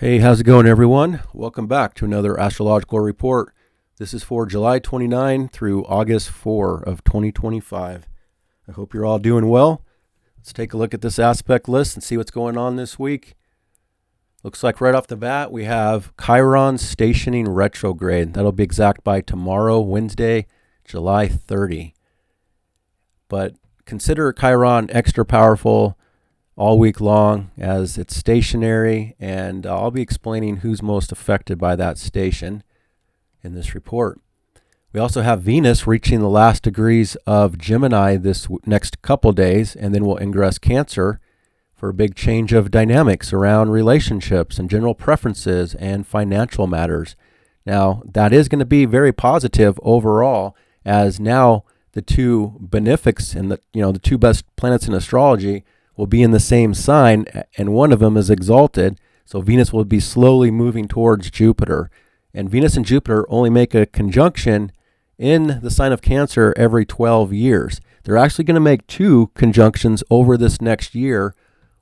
Hey, how's it going, everyone? Welcome back to another astrological report. This is for July 29 through August 4 of 2025. I hope you're all doing well. Let's take a look at this aspect list and see what's going on this week. Looks like right off the bat, we have Chiron stationing retrograde. That'll be exact by tomorrow, Wednesday, July 30. But consider Chiron extra powerful all week long as it's stationary, and I'll be explaining who's most affected by that station in this report. We also have Venus reaching the last degrees of Gemini this next couple days, and then we'll ingress Cancer for a big change of dynamics around relationships and general preferences and financial matters. Now, that is going to be very positive overall, as now the two benefics and the two best planets in astrology will be in the same sign, and one of them is exalted. So Venus will be slowly moving towards Jupiter. And Venus and Jupiter only make a conjunction in the sign of Cancer every 12 years. They're actually going to make two conjunctions over this next year,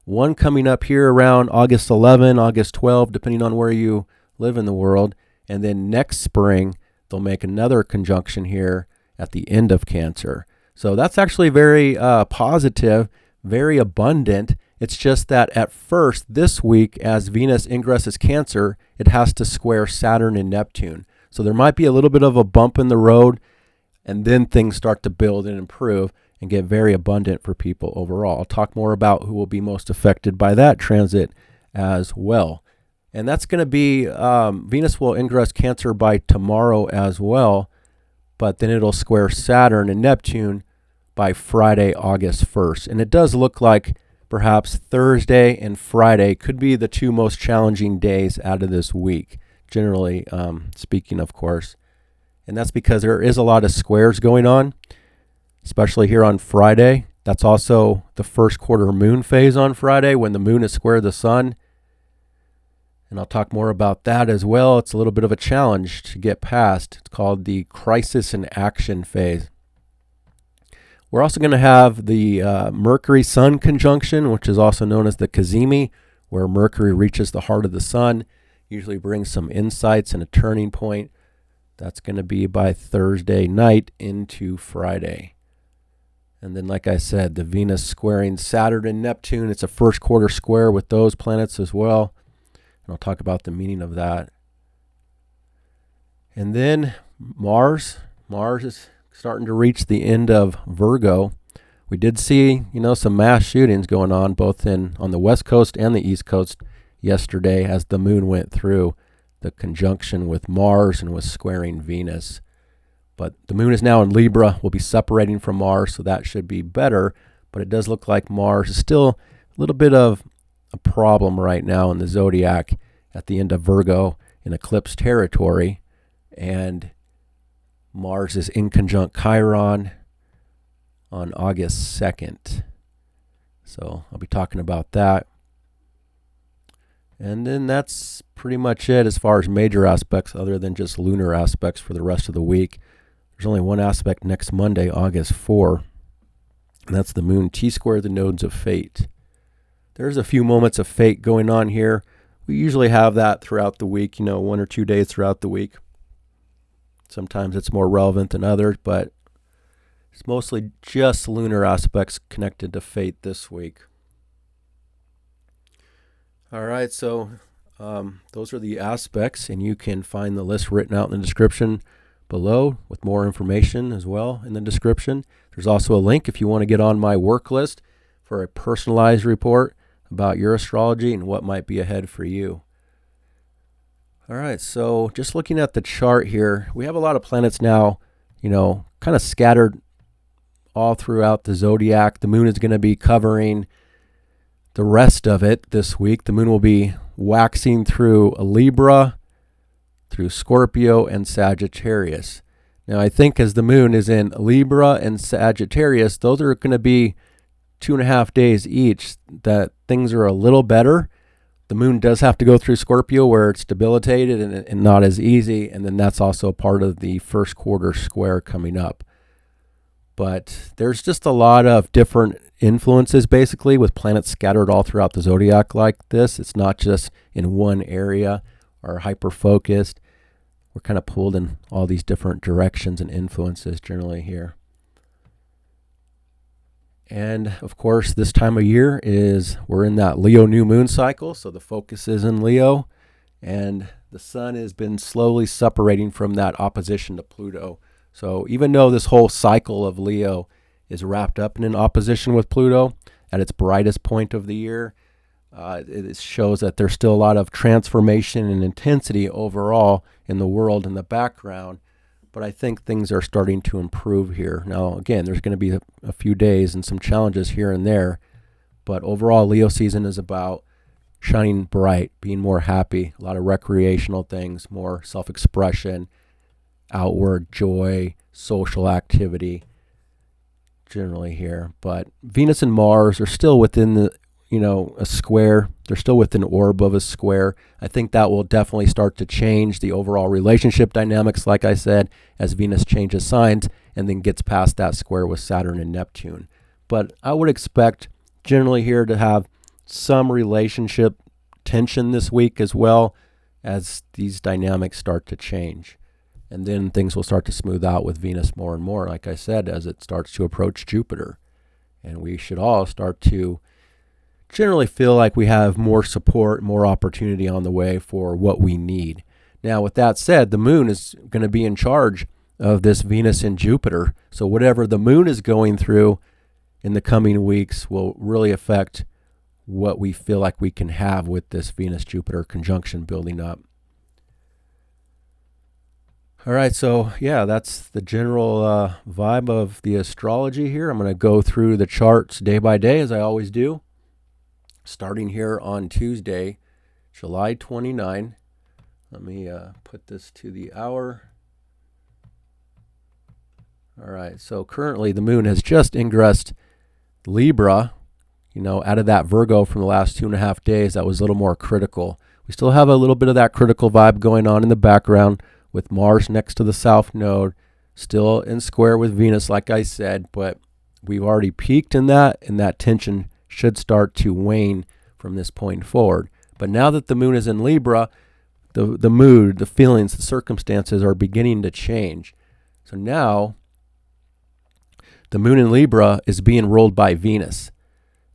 one coming up here around August 11, August 12, depending on where you live in the world. And then next spring, they'll make another conjunction here at the end of Cancer. So that's actually very positive, very abundant. It's just that at first this week, as Venus ingresses Cancer, it has to square Saturn and Neptune. So there might be a little bit of a bump in the road, and then things start to build and improve and get very abundant for people overall. I'll talk more about who will be most affected by that transit as well. And that's going to be, Venus will ingress Cancer by tomorrow as well, but then it'll square Saturn and Neptune by Friday, August 1st. And it does look like perhaps Thursday and Friday could be the two most challenging days out of this week, generally speaking, of course. And that's because there is a lot of squares going on, especially here on Friday. That's also the first quarter moon phase on Friday when the moon is square the sun. And I'll talk more about that as well. It's a little bit of a challenge to get past. It's called the crisis in action phase. We're also going to have the Mercury-Sun conjunction, which is also known as the cazimi, where Mercury reaches the heart of the sun, usually brings some insights and a turning point. That's going to be by Thursday night into Friday. And then, like I said, the Venus squaring Saturn and Neptune. It's a first quarter square with those planets as well. And I'll talk about the meaning of that. And then Mars is starting to reach the end of Virgo. We did see, some mass shootings going on both on the West Coast and the East Coast yesterday as the moon went through the conjunction with Mars and was squaring Venus. But the moon is now in Libra, will be separating from Mars, so that should be better. But it does look like Mars is still a little bit of a problem right now in the zodiac at the end of Virgo in eclipse territory. And Mars is in conjunct Chiron on August 2nd. So I'll be talking about that. And then that's pretty much it as far as major aspects other than just lunar aspects for the rest of the week. There's only one aspect next Monday, August 4, and that's the moon T-square the nodes of fate. There's a few moments of fate going on here. We usually have that throughout the week, 1 or 2 days throughout the week. Sometimes it's more relevant than others, but it's mostly just lunar aspects connected to fate this week. All right, so those are the aspects, and you can find the list written out in the description below with more information as well in the description. There's also a link if you want to get on my work list for a personalized report about your astrology and what might be ahead for you. All right, so just looking at the chart here, we have a lot of planets now, kind of scattered all throughout the zodiac. The moon is going to be covering the rest of it this week. The moon will be waxing through Libra, through Scorpio, and Sagittarius. Now, I think as the moon is in Libra and Sagittarius, those are going to be 2.5 days each that things are a little better. The moon does have to go through Scorpio where it's debilitated and not as easy. And then that's also part of the first quarter square coming up. But there's just a lot of different influences, basically, with planets scattered all throughout the zodiac like this. It's not just in one area or hyper-focused. We're kind of pulled in all these different directions and influences generally here. And of course, this time of year we're in that Leo new moon cycle, so the focus is in Leo, and the sun has been slowly separating from that opposition to Pluto. So even though this whole cycle of Leo is wrapped up in an opposition with Pluto at its brightest point of the year, it shows that there's still a lot of transformation and intensity overall in the world in the background. But I think things are starting to improve here. Now, again, there's going to be a few days and some challenges here and there. But overall, Leo season is about shining bright, being more happy, a lot of recreational things, more self-expression, outward joy, social activity generally here. But Venus and Mars are still within a square. They're still within orb of a square. I think that will definitely start to change the overall relationship dynamics, like I said, as Venus changes signs and then gets past that square with Saturn and Neptune. But I would expect generally here to have some relationship tension this week as well as these dynamics start to change. And then things will start to smooth out with Venus more and more, like I said, as it starts to approach Jupiter. And we should all start to generally feel like we have more support, more opportunity on the way for what we need. Now, with that said, the moon is going to be in charge of this Venus and Jupiter. So whatever the moon is going through in the coming weeks will really affect what we feel like we can have with this Venus-Jupiter conjunction building up. All right, so yeah, that's the general vibe of the astrology here. I'm going to go through the charts day by day, as I always do. Starting here on Tuesday, July 29. Let me put this to the hour. All right, so currently the moon has just ingressed Libra, out of that Virgo from the last 2.5 days. That was a little more critical. We still have a little bit of that critical vibe going on in the background with Mars next to the South Node, still in square with Venus, like I said, but we've already peaked in that, and that tension should start to wane from this point forward. But now that the moon is in Libra, the mood, the feelings, the circumstances are beginning to change. So now the moon in Libra is being ruled by Venus.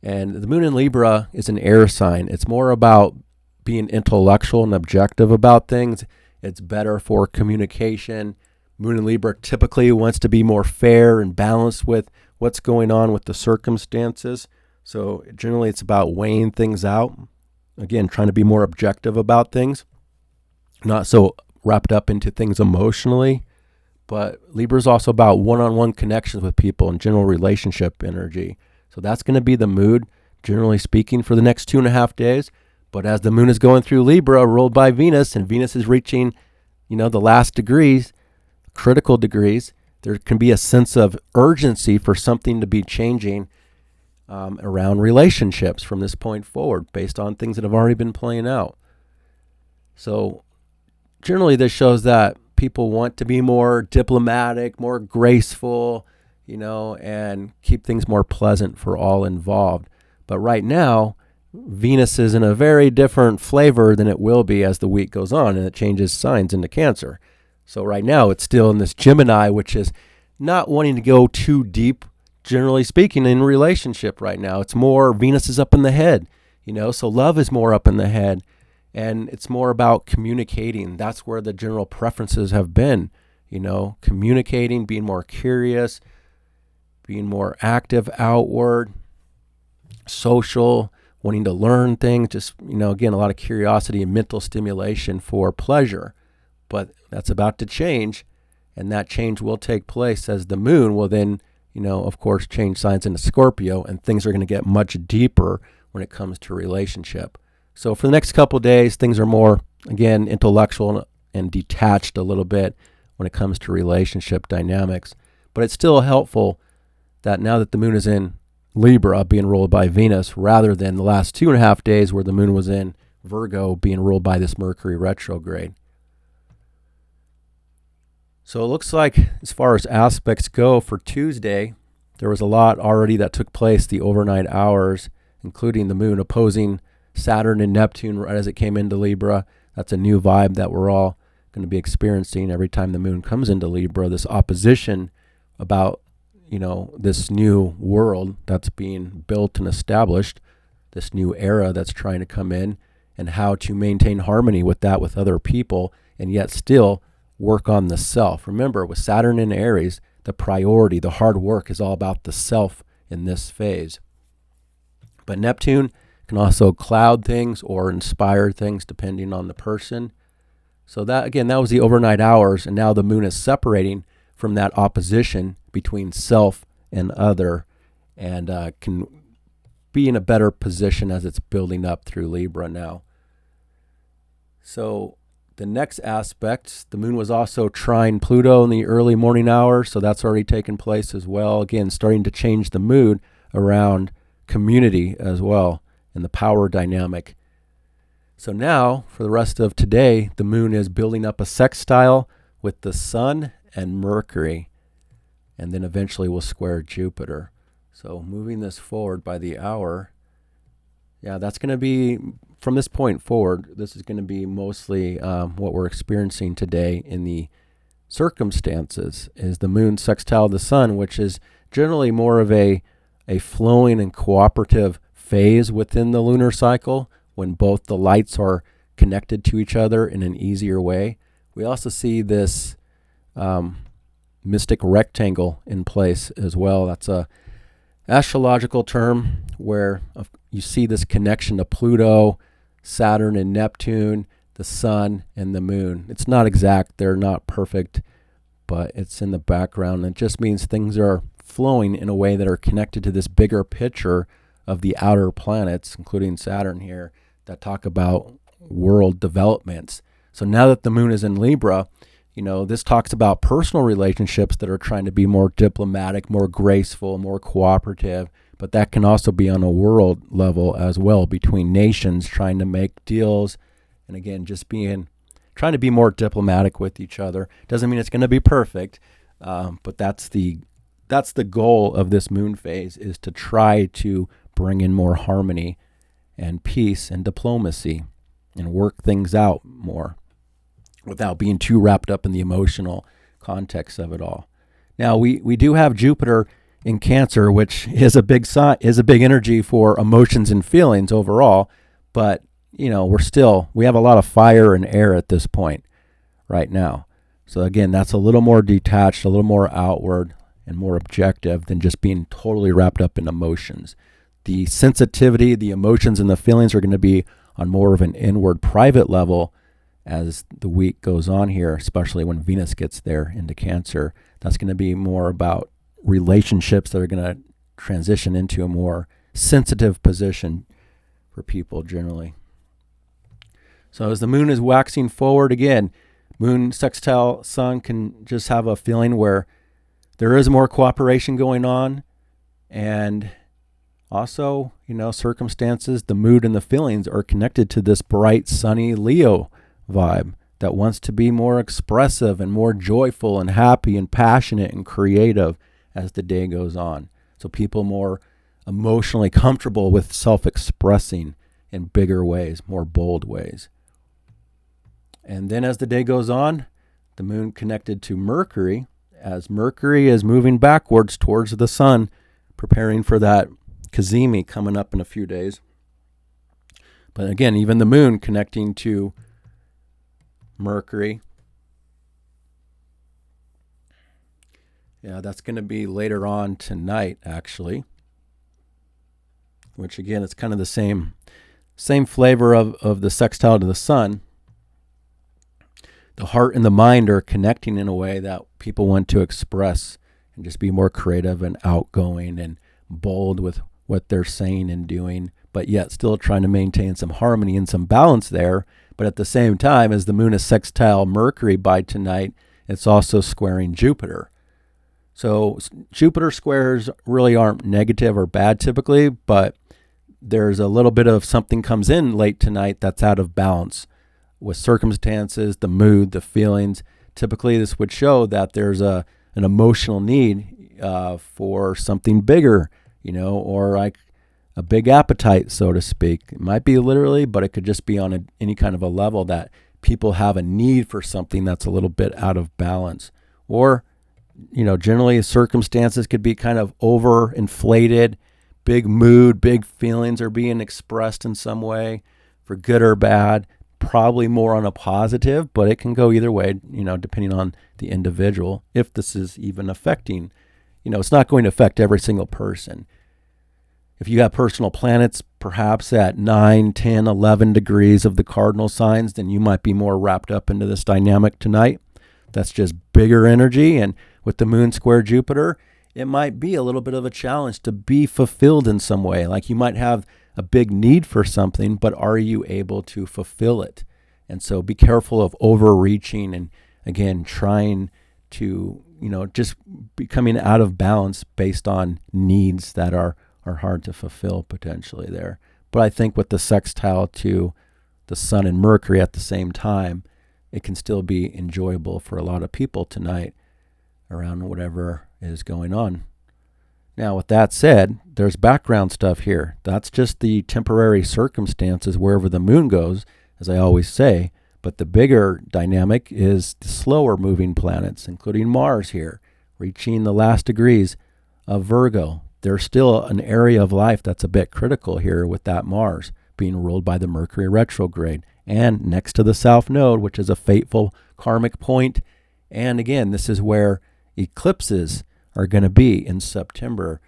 And the moon in Libra is an air sign. It's more about being intellectual and objective about things. It's better for communication. Moon in Libra typically wants to be more fair and balanced with what's going on with the circumstances. So generally it's about weighing things out. Again, trying to be more objective about things, not so wrapped up into things emotionally. But Libra is also about one-on-one connections with people and general relationship energy. So that's going to be the mood, generally speaking, for the next 2.5 days. But as the moon is going through Libra, ruled by Venus, and Venus is reaching, the last degrees, critical degrees, there can be a sense of urgency for something to be changing around relationships from this point forward, based on things that have already been playing out. So generally this shows that people want to be more diplomatic, more graceful, and keep things more pleasant for all involved. But right now, Venus is in a very different flavor than it will be as the week goes on, and it changes signs into Cancer. So right now it's still in this Gemini, which is not wanting to go too deep, generally speaking, in relationship right now. It's more Venus is up in the head, so love is more up in the head, and it's more about communicating. That's where the general preferences have been, communicating, being more curious, being more active outward, social, wanting to learn things, just, again, a lot of curiosity and mental stimulation for pleasure. But that's about to change, and that change will take place as the moon will then, of course, change signs into Scorpio, and things are going to get much deeper when it comes to relationship. So for the next couple of days, things are more, again, intellectual and detached a little bit when it comes to relationship dynamics. But it's still helpful that now that the moon is in Libra being ruled by Venus, rather than the last 2.5 days where the moon was in Virgo being ruled by this Mercury retrograde. So it looks like as far as aspects go for Tuesday, there was a lot already that took place the overnight hours, including the moon opposing Saturn and Neptune right as it came into Libra. That's a new vibe that we're all going to be experiencing every time the moon comes into Libra, this opposition about, this new world that's being built and established, this new era that's trying to come in, and how to maintain harmony with that with other people and yet still work on the self. Remember, with Saturn in Aries, the priority, the hard work is all about the self in this phase. But Neptune can also cloud things or inspire things depending on the person. So that was the overnight hours, and now the moon is separating from that opposition between self and other, and can be in a better position as it's building up through Libra now. So the next aspect, the moon was also trine Pluto in the early morning hours, so that's already taken place as well. Again, starting to change the mood around community as well and the power dynamic. So now, for the rest of today, the moon is building up a sextile with the sun and Mercury, and then eventually will square Jupiter. So moving this forward by the hour, that's going to be, from this point forward, this is going to be mostly what we're experiencing today in the circumstances, is the moon sextile the sun, which is generally more of a flowing and cooperative phase within the lunar cycle when both the lights are connected to each other in an easier way. We also see this mystic rectangle in place as well. That's a astrological term where you see this connection to Pluto, Saturn and Neptune, the sun and the moon. It's not exact, they're not perfect, but it's in the background. It just means things are flowing in a way that are connected to this bigger picture of the outer planets, including Saturn here, that talk about world developments. So now that the moon is in Libra, this talks about personal relationships that are trying to be more diplomatic, more graceful, more cooperative, but that can also be on a world level as well, between nations trying to make deals, and again, just trying to be more diplomatic with each other. Doesn't mean it's going to be perfect, but that's the goal of this moon phase, is to try to bring in more harmony and peace and diplomacy and work things out more without being too wrapped up in the emotional context of it all. Now, we do have Jupiter in Cancer, which is a big energy for emotions and feelings overall, but we have a lot of fire and air at this point right now. So again, that's a little more detached, a little more outward and more objective than just being totally wrapped up in emotions. The sensitivity, the emotions and the feelings are going to be on more of an inward private level as the week goes on here, especially when Venus gets there into Cancer. That's going to be more about relationships that are going to transition into a more sensitive position for people generally. So as the moon is waxing forward again, moon sextile sun can just have a feeling where there is more cooperation going on, and also, circumstances, the mood and the feelings are connected to this bright, sunny Leo vibe that wants to be more expressive and more joyful and happy and passionate and creative as the day goes on. So people more emotionally comfortable with self-expressing in bigger ways, more bold ways. And then as the day goes on, the moon connected to Mercury, as Mercury is moving backwards towards the sun, preparing for that Cazimi coming up in a few days. But again, even the moon connecting to Mercury. That's going to be later on tonight, actually. Which again, it's kind of the same flavor of the sextile to the sun. The heart and the mind are connecting in a way that people want to express and just be more creative and outgoing and bold with what they're saying and doing, but yet still trying to maintain some harmony and some balance there. But at the same time, as the moon is sextile Mercury by tonight, it's also squaring Jupiter. So Jupiter squares really aren't negative or bad typically, but there's a little bit of something comes in late tonight that's out of balance with circumstances, the mood, the feelings, typically this would show that there's an emotional need for something bigger, or like a big appetite, so to speak. It might be literally, but it could just be on any kind of a level that people have a need for something that's a little bit out of balance. Or, generally circumstances could be kind of overinflated, big mood, big feelings are being expressed in some way for good or bad, probably more on a positive, but it can go either way, depending on the individual. If this is even affecting, it's not going to affect every single person. If you have personal planets perhaps at 9, 10, 11 degrees of the cardinal signs, then you might be more wrapped up into this dynamic tonight. That's just bigger energy. And with the moon square Jupiter, it might be a little bit of a challenge to be fulfilled in some way. Like you might have a big need for something, but are you able to fulfill it? And so be careful of overreaching and, again, trying to, just becoming out of balance based on needs that are hard to fulfill potentially there. But I think with the sextile to the Sun and Mercury at the same time, it can still be enjoyable for a lot of people tonight around whatever is going on. Now, with that said, there's background stuff here. That's just the temporary circumstances wherever the moon goes, as I always say. But the bigger dynamic is the slower moving planets, including Mars here, reaching the last degrees of Virgo. There's still an area of life that's a bit critical here with that Mars being ruled by the Mercury retrograde and next to the South Node, which is a fateful karmic point. And again, this is where eclipses are going to be in September.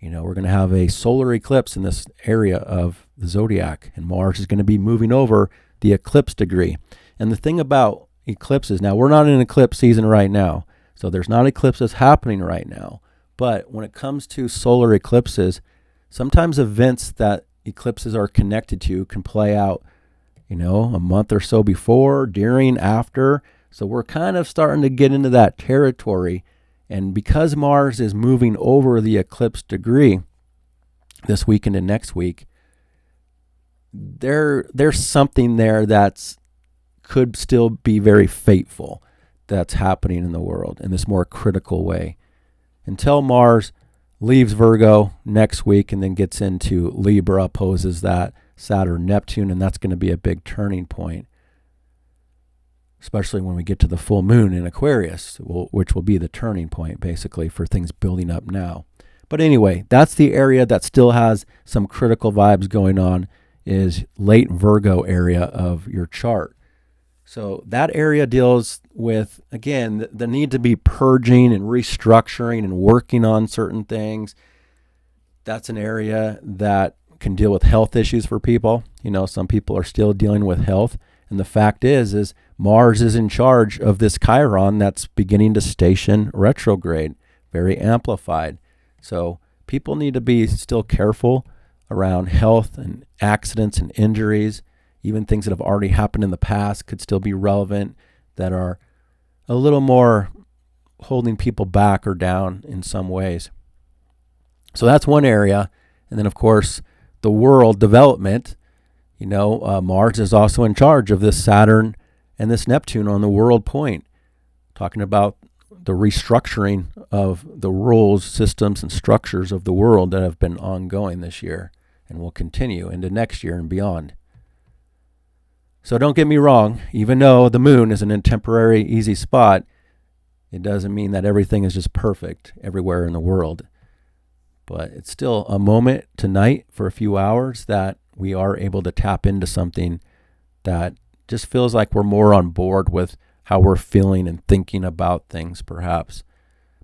We're going to have a solar eclipse in this area of the zodiac, and Mars is going to be moving over the eclipse degree. And the thing about eclipses, now we're not in eclipse season right now, so there's not eclipses happening right now. But when it comes to solar eclipses, sometimes events that eclipses are connected to can play out, a month or so before, during, after. So we're kind of starting to get into that territory. And because Mars is moving over the eclipse degree this weekend and next week, there's something there that's could still be very fateful that's happening in the world in this more critical way. Until Mars leaves Virgo next week and then gets into Libra, opposes that Saturn, Neptune, and that's going to be a big turning point, especially when we get to the full moon in Aquarius, which will be the turning point basically for things building up now. But anyway, that's the area that still has some critical vibes going on, is late Virgo area of your chart. So that area deals with, again, the need to be purging and restructuring and working on certain things. That's an area that can deal with health issues for people. Some people are still dealing with health. And the fact is Mars is in charge of this Chiron that's beginning to station retrograde, very amplified. So people need to be still careful around health and accidents and injuries. Even things that have already happened in the past could still be relevant, that are a little more holding people back or down in some ways. So that's one area. And then, of course, the world development. Mars is also in charge of this Saturn and this Neptune on the world point, talking about the restructuring of the rules, systems, and structures of the world that have been ongoing this year and will continue into next year and beyond. So don't get me wrong, even though the moon is in a temporary easy spot, it doesn't mean that everything is just perfect everywhere in the world. But it's still a moment tonight for a few hours that we are able to tap into something that just feels like we're more on board with how we're feeling and thinking about things perhaps.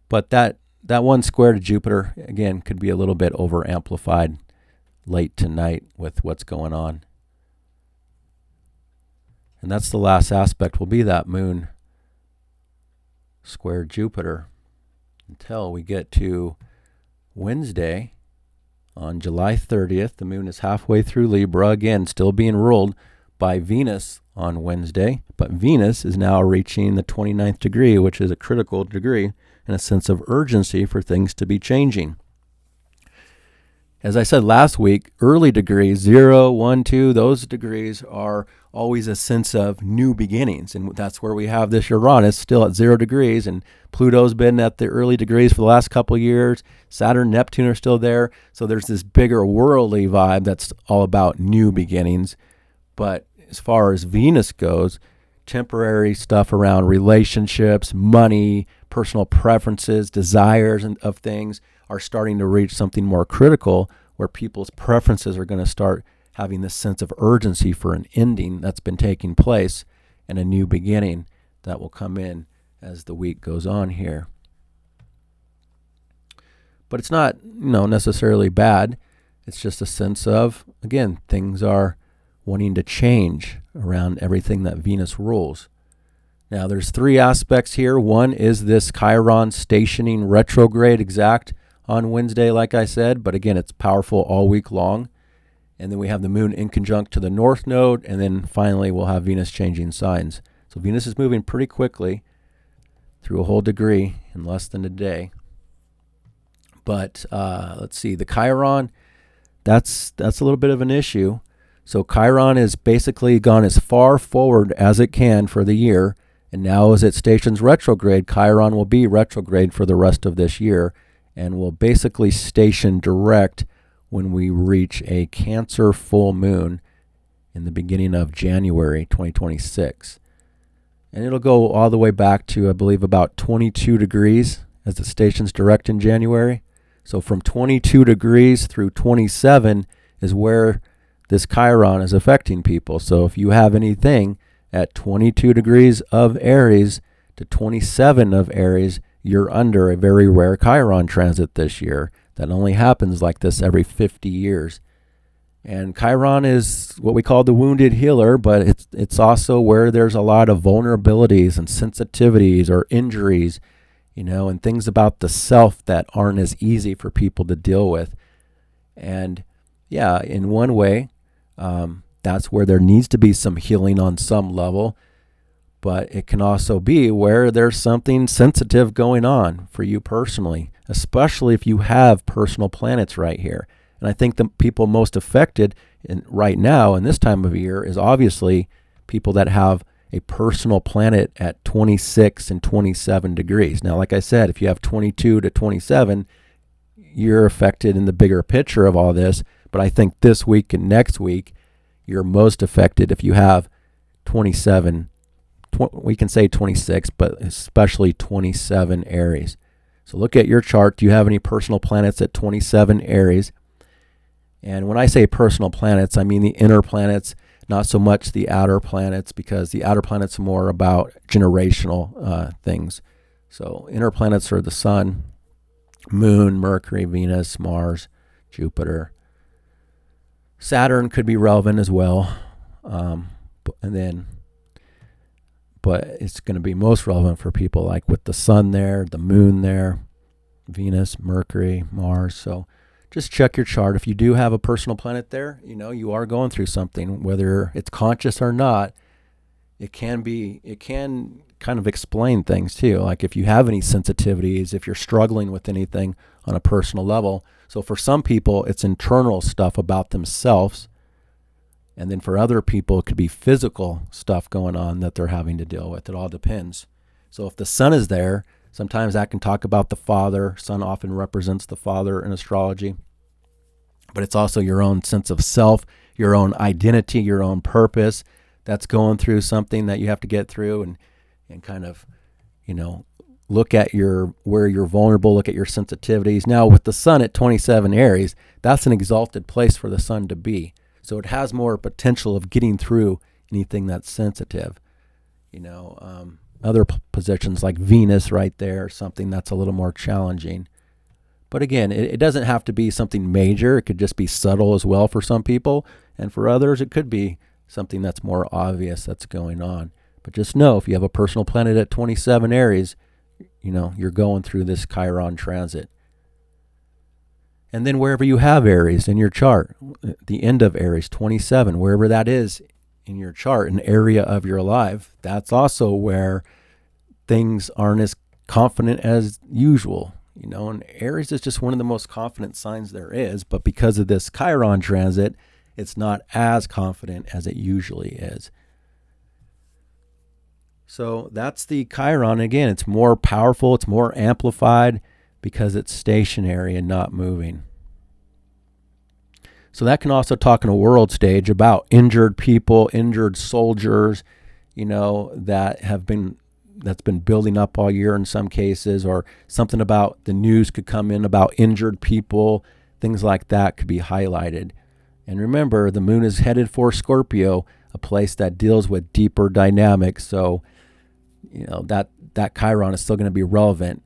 But that one square to Jupiter, again, could be a little bit over amplified late tonight with what's going on. And that's the last aspect, will be that moon square Jupiter until we get to Wednesday on July 30th. The moon is halfway through Libra, again, still being ruled by Venus on Wednesday. But Venus is now reaching the 29th degree, which is a critical degree and a sense of urgency for things to be changing. As I said last week, early degrees, 0, 1, 2, those degrees are always a sense of new beginnings. And that's where we have this Uranus still at 0 degrees, and Pluto's been at the early degrees for the last couple of years. Saturn, Neptune are still there. So there's this bigger worldly vibe that's all about new beginnings. But as far as Venus goes, temporary stuff around relationships, money, personal preferences, desires of things are starting to reach something more critical, where people's preferences are going to start having this sense of urgency for an ending that's been taking place and a new beginning that will come in as the week goes on here. But it's not, necessarily bad. It's just a sense of, again, things are wanting to change around everything that Venus rules. Now, there's 3 aspects here. One is this Chiron stationing retrograde exact on Wednesday, like I said, but again, it's powerful all week long. And then we have the moon in conjunct to the north node, and then finally we'll have Venus changing signs. So Venus is moving pretty quickly through a whole degree in less than a day. But let's see, the Chiron, that's a little bit of an issue. So Chiron has basically gone as far forward as it can for the year, and now as it stations retrograde, Chiron will be retrograde for the rest of this year and will basically station direct when we reach a Cancer full moon in the beginning of January 2026. And it'll go all the way back to, I believe, about 22 degrees as it stations direct in January. So from 22 degrees through 27 is where this Chiron is affecting people. So if you have anything at 22 degrees of Aries to 27 of Aries, you're under a very rare Chiron transit this year. That only happens like this every 50 years. And Chiron is what we call the wounded healer, but it's also where there's a lot of vulnerabilities and sensitivities or injuries, and things about the self that aren't as easy for people to deal with. And yeah, in one way, that's where there needs to be some healing on some level, but it can also be where there's something sensitive going on for you personally, especially if you have personal planets right here. And I think the people most affected right now in this time of year is obviously people that have a personal planet at 26 and 27 degrees. Now, like I said, if you have 22 to 27, you're affected in the bigger picture of all this. But I think this week and next week, you're most affected if you have 27, we can say 26, but especially 27 Aries. So look at your chart. Do you have any personal planets at 27 Aries? And when I say personal planets, I mean the inner planets, not so much the outer planets, because the outer planets are more about generational things. So inner planets are the Sun, Moon, Mercury, Venus, Mars, Jupiter. Saturn could be relevant as well, but it's going to be most relevant for people like with the Sun there, the Moon there, Venus, Mercury, Mars. So just check your chart. If you do have a personal planet there, you are going through something, whether it's conscious or not. It can kind of explain things too. Like if you have any sensitivities, if you're struggling with anything on a personal level. So for some people, it's internal stuff about themselves. And then for other people, it could be physical stuff going on that they're having to deal with. It all depends. So if the Sun is there, sometimes that can talk about the father. Sun often represents the father in astrology. But it's also your own sense of self, your own identity, your own purpose that's going through something that you have to get through and kind of, look at where you're vulnerable, look at your sensitivities. Now with the Sun at 27 Aries, that's an exalted place for the Sun to be. So it has more potential of getting through anything that's sensitive. Other positions like Venus right there, something that's a little more challenging. But again, it doesn't have to be something major. It could just be subtle as well for some people. And for others, it could be something that's more obvious that's going on. But just know, if you have a personal planet at 27 Aries, you're going through this Chiron transit. And then wherever you have Aries in your chart, the end of Aries, 27, wherever that is in your chart, an area of your life, that's also where things aren't as confident as usual. And Aries is just one of the most confident signs there is, but because of this Chiron transit, it's not as confident as it usually is. So that's the Chiron. Again, it's more powerful, it's more amplified because it's stationary and not moving. So that can also talk on a world stage about injured people, injured soldiers, that's been building up all year in some cases, or something about the news could come in about injured people, things like that could be highlighted. And remember, the moon is headed for Scorpio, a place that deals with deeper dynamics. So, that Chiron is still going to be relevant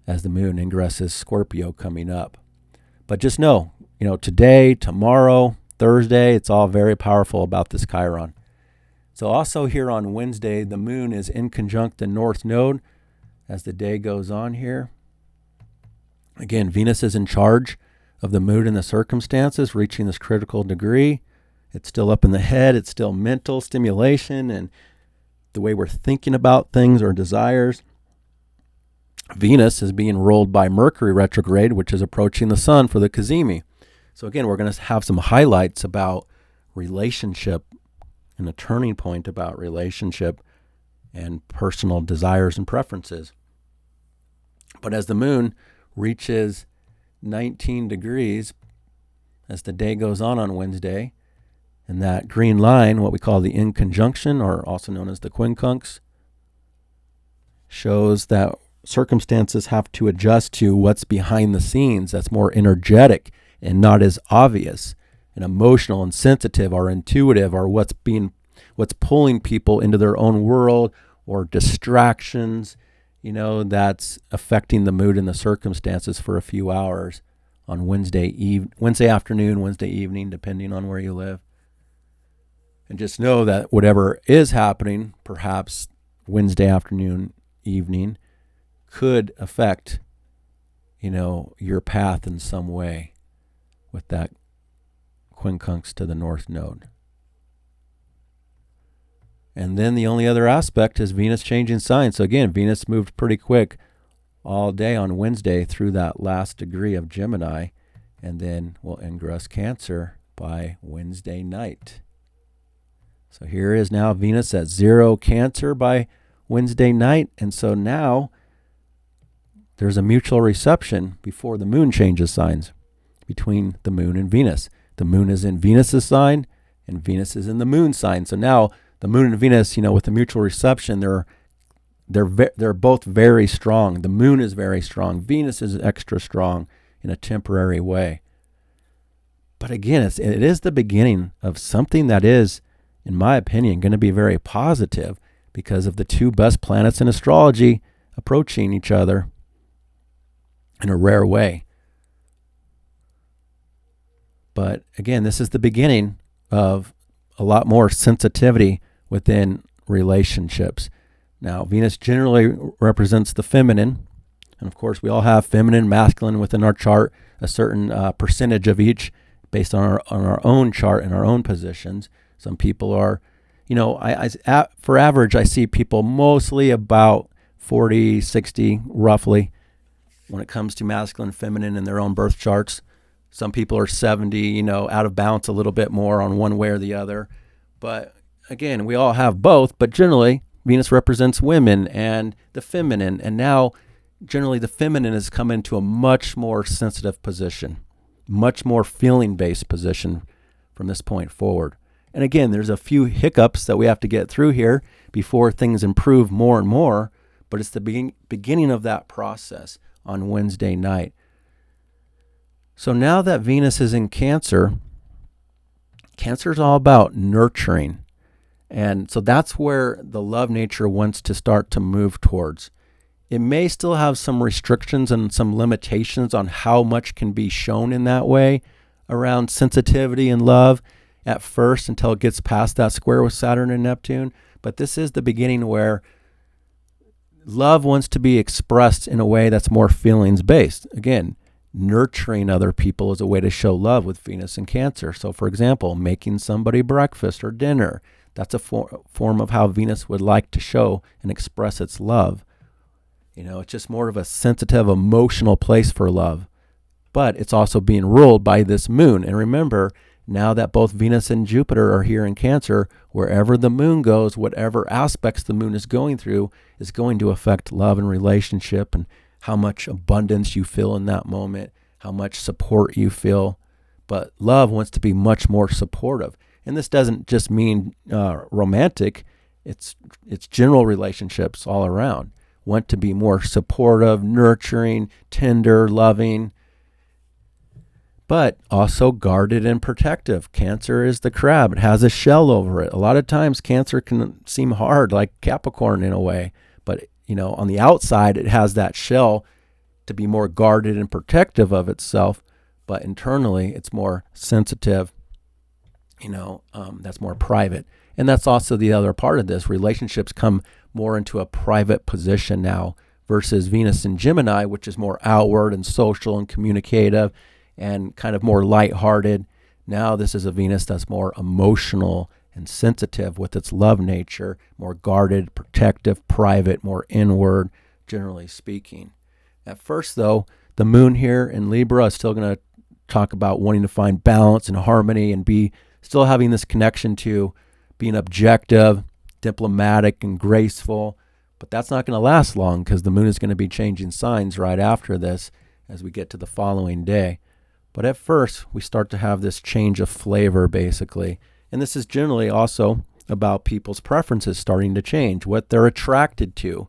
as the moon ingresses Scorpio coming up. But just know, today, tomorrow, Thursday, it's all very powerful about this Chiron. So also here on Wednesday, the moon is in conjunct the North Node as the day goes on here. Again, Venus is in charge of the mood and the circumstances, reaching this critical degree. It's still up in the head. It's still mental stimulation and the way we're thinking about things or desires. Venus is being ruled by Mercury retrograde, which is approaching the sun for the Cazimi. So again, we're going to have some highlights about relationship and a turning point about relationship and personal desires and preferences. But as the moon reaches 19 degrees as the day goes on Wednesday, and that green line, what we call the in conjunction, or also known as the quincunx, shows that circumstances have to adjust to what's behind the scenes that's more energetic and not as obvious and emotional and sensitive or intuitive, or what's pulling people into their own world, or distractions, that's affecting the mood and the circumstances for a few hours on Wednesday afternoon, Wednesday evening, depending on where you live. And just know that whatever is happening, perhaps Wednesday afternoon, evening, could affect, your path in some way with that quincunx to the North Node. And then the only other aspect is Venus changing signs. So again, Venus moved pretty quick all day on Wednesday through that last degree of Gemini, and then will ingress Cancer by Wednesday night. So here is now Venus at 0 Cancer by Wednesday night. And so now there's a mutual reception before the moon changes signs between the moon and Venus. The moon is in Venus's sign and Venus is in the moon sign. So now the moon and Venus, with the mutual reception, they're both very strong. The moon is very strong. Venus is extra strong in a temporary way. But again, it is the beginning of something that is, in my opinion, going to be very positive because of the two best planets in astrology approaching each other in a rare way. But again, this is the beginning of a lot more sensitivity within relationships. Now, Venus generally represents the feminine. And of course, we all have feminine, masculine within our chart, a certain percentage of each based on our own chart and our own positions. Some people are, for average, I see people mostly about 40, 60, roughly, when it comes to masculine, feminine in their own birth charts. Some people are 70, out of balance a little bit more on one way or the other. But again, we all have both, but generally Venus represents women and the feminine. And now generally the feminine has come into a much more sensitive position, much more feeling-based position from this point forward. And again, there's a few hiccups that we have to get through here before things improve more and more, but it's the beginning of that process on Wednesday night. So now that Venus is in Cancer, Cancer is all about nurturing. And so that's where the love nature wants to start to move towards. It may still have some restrictions and some limitations on how much can be shown in that way around sensitivity and love at first until it gets past that square with Saturn and Neptune. But this is the beginning where love wants to be expressed in a way that's more feelings based. Again, nurturing other people is a way to show love with Venus and Cancer. So for example, making somebody breakfast or dinner, that's a form of how Venus would like to show and express its love. It's just more of a sensitive, emotional place for love. But it's also being ruled by this moon. And remember, now that both Venus and Jupiter are here in Cancer, wherever the moon goes, whatever aspects the moon is going through is going to affect love and relationship and how much abundance you feel in that moment, how much support you feel. But love wants to be much more supportive. And this doesn't just mean romantic. It's general relationships all around. Want to be more supportive, nurturing, tender, loving, but also guarded and protective. Cancer is the crab. It has a shell over it. A lot of times Cancer can seem hard, like Capricorn in a way. But, on the outside, it has that shell to be more guarded and protective of itself. But internally, it's more sensitive. That's more private. And that's also the other part of this. Relationships come more into a private position now versus Venus in Gemini, which is more outward and social and communicative and kind of more lighthearted. Now this is a Venus that's more emotional and sensitive with its love nature, more guarded, protective, private, more inward, generally speaking. At first, though, the moon here in Libra is still going to talk about wanting to find balance and harmony and be still having this connection to being objective, diplomatic, and graceful. But that's not going to last long because the moon is going to be changing signs right after this as we get to the following day. But at first, we start to have this change of flavor, basically. And this is generally also about people's preferences starting to change, what they're attracted to,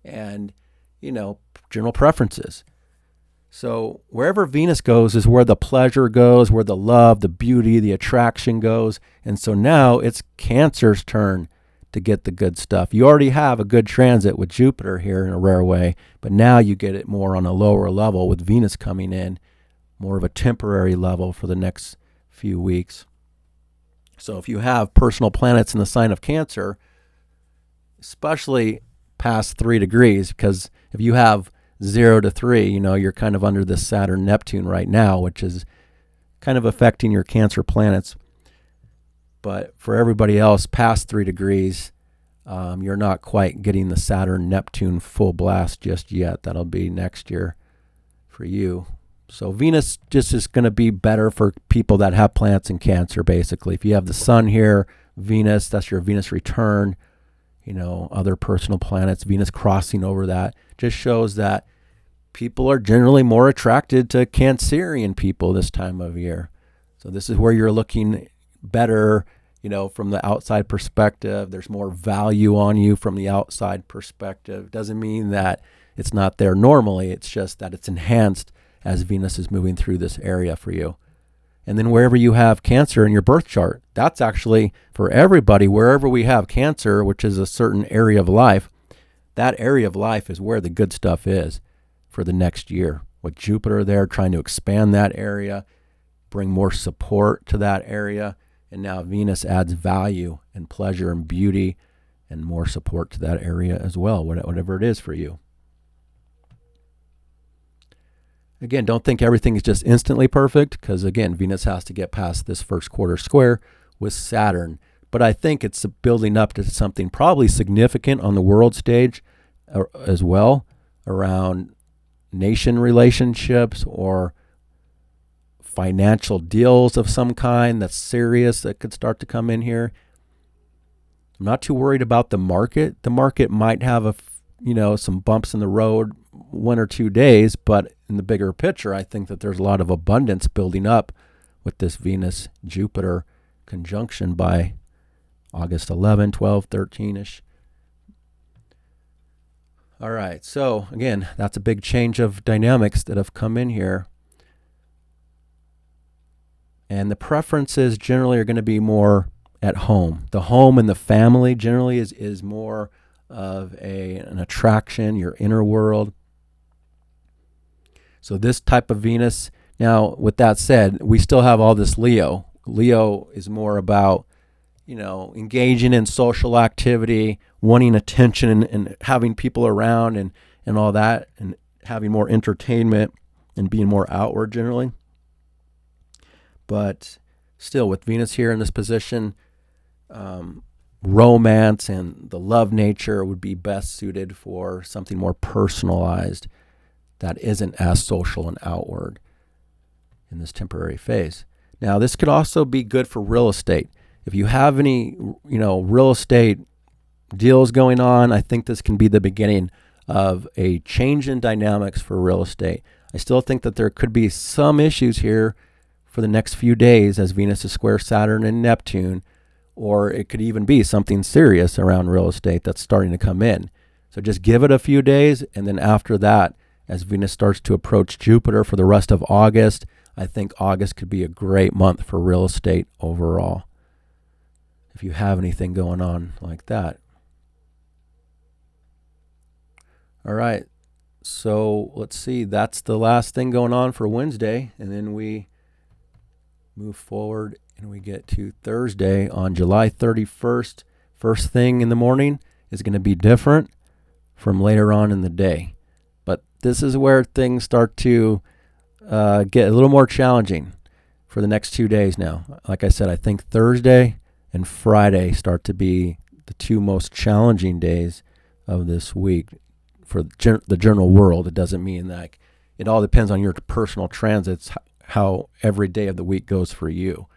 and, general preferences. So wherever Venus goes is where the pleasure goes, where the love, the beauty, the attraction goes. And so now it's Cancer's turn to get the good stuff. You already have a good transit with Jupiter here in a rare way, but now you get it more on a lower level with Venus coming in, more of a temporary level for the next few weeks. So if you have personal planets in the sign of Cancer, especially past 3 degrees, because if you have 0 to 3, you're kind of under this Saturn-Neptune right now, which is kind of affecting your Cancer planets. But for everybody else, past 3 degrees, you're not quite getting the Saturn-Neptune full blast just yet. That'll be next year for you. So Venus just is going to be better for people that have planets in Cancer, basically. If you have the sun here, Venus, that's your Venus return, other personal planets, Venus crossing over that, just shows that people are generally more attracted to Cancerian people this time of year. So this is where you're looking better, from the outside perspective. There's more value on you from the outside perspective. Doesn't mean that it's not there normally. It's just that it's enhanced as Venus is moving through this area for you. And then wherever you have Cancer in your birth chart, that's actually for everybody. Wherever we have Cancer, which is a certain area of life, that area of life is where the good stuff is for the next year. With Jupiter there trying to expand that area, bring more support to that area. And now Venus adds value and pleasure and beauty and more support to that area as well, whatever it is for you. Again, don't think everything is just instantly perfect because, again, Venus has to get past this first quarter square with Saturn. But I think it's building up to something probably significant on the world stage as well, around nation relationships or financial deals of some kind that's serious that could start to come in here. I'm not too worried about the market. The market might have some bumps in the road 1 or 2 days, but in the bigger picture, I think that there's a lot of abundance building up with this Venus-Jupiter conjunction by August 11, 12, 13-ish. All right, so again, that's a big change of dynamics that have come in here. And the preferences generally are going to be more at home. The home and the family generally is more of an attraction, your inner world. So this type of Venus, now with that said, we still have all this Leo. Leo is more about, engaging in social activity, wanting attention and having people around and all that, and having more entertainment and being more outward generally. But still, with Venus here in this position, romance and the love nature would be best suited for something more personalized that isn't as social and outward in this temporary phase. Now, this could also be good for real estate. if you have any, real estate deals going on, I think this can be the beginning of a change in dynamics for real estate. I still think that there could be some issues here for the next few days as Venus is square Saturn and Neptune, or it could even be something serious around real estate that's starting to come in. So just give it a few days, and then after that, as Venus starts to approach Jupiter for the rest of August, I think August could be a great month for real estate overall, if you have anything going on like that. All right, so let's see. That's the last thing going on for Wednesday, and then we move forward and we get to Thursday on July 31st. First thing in the morning is going to be different from later on in the day. But this is where things start to get a little more challenging for the next 2 days now. Like I said, I think Thursday and Friday start to be the two most challenging days of this week for the general world. It doesn't mean that it all depends on your personal transits, how every day of the week goes for you.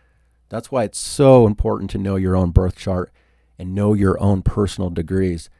That's why it's so important to know your own birth chart and know your own personal degrees.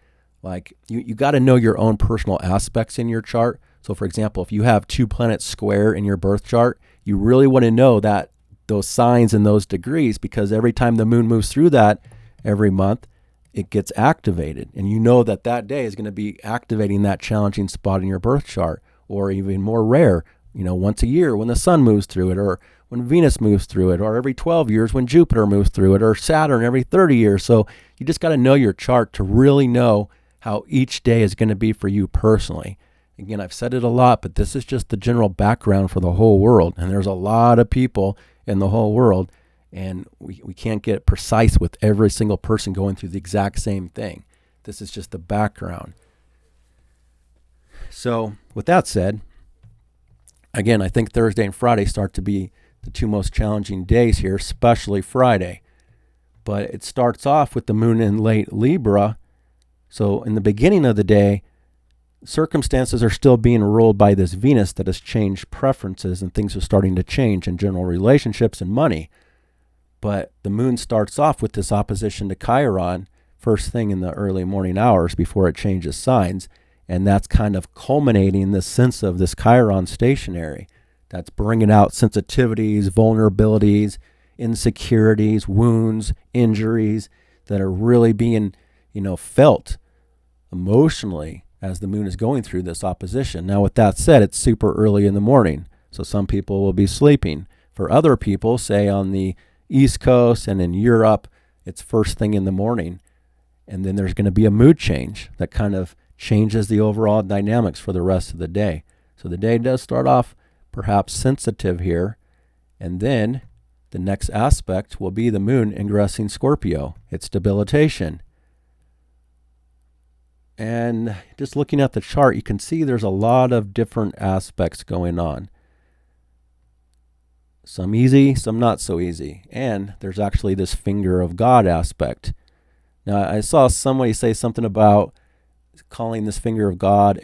Like you got to know your own personal aspects in your chart. So for example, if you have 2 planets square in your birth chart, you really want to know that those signs and those degrees, because every time the moon moves through that every month, it gets activated. And you know that that day is going to be activating that challenging spot in your birth chart, or even more rare, once a year when the sun moves through it, or when Venus moves through it, or every 12 years when Jupiter moves through it, or Saturn every 30 years. So you just got to know your chart to really know how each day is going to be for you personally. Again, I've said it a lot, but this is just the general background for the whole world. And there's a lot of people in the whole world, and we can't get precise with every single person going through the exact same thing. This is just the background. So with that said, again, I think Thursday and Friday start to be the two most challenging days here, especially Friday. But it starts off with the moon in late Libra. So in the beginning of the day, circumstances are still being ruled by this Venus that has changed preferences, and things are starting to change in general relationships and money. But the moon starts off with this opposition to Chiron first thing in the early morning hours before it changes signs. And that's kind of culminating the sense of this Chiron stationary. That's bringing out sensitivities, vulnerabilities, insecurities, wounds, injuries that are really being, felt emotionally as the moon is going through this opposition. Now, with that said, it's super early in the morning, so some people will be sleeping. For other people, say on the East Coast and in Europe, it's first thing in the morning. And then there's going to be a mood change that kind of changes the overall dynamics for the rest of the day. So the day does start off perhaps sensitive here, and then the next aspect will be the moon ingressing Scorpio. It's debilitation. And just looking at the chart, you can see there's a lot of different aspects going on. Some easy, some not so easy. And there's actually this finger of God aspect. Now, I saw somebody say something about calling this finger of God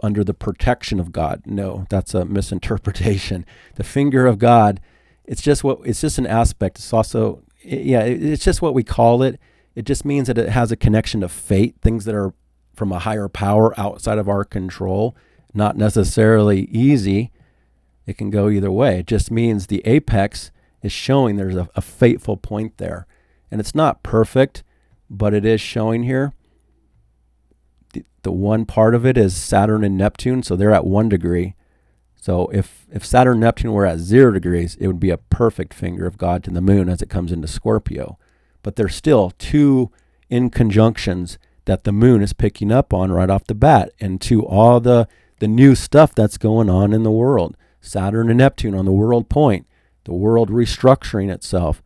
under the protection of God. No, that's a misinterpretation. The finger of God, it's just an aspect. It's also, it's just what we call it. It just means that it has a connection to fate, things that are from a higher power outside of our control, not necessarily easy. It can go either way. It just means the apex is showing there's a fateful point there. And it's not perfect, but it is showing here. The one part of it is Saturn and Neptune, so they're at 1 degree. So if Saturn and Neptune were at 0 degrees, it would be a perfect finger of God to the moon as it comes into Scorpio. But there's still 2 inconjunctions that the moon is picking up on right off the bat, and to all the new stuff that's going on in the world. Saturn and Neptune on the world point, the world restructuring itself.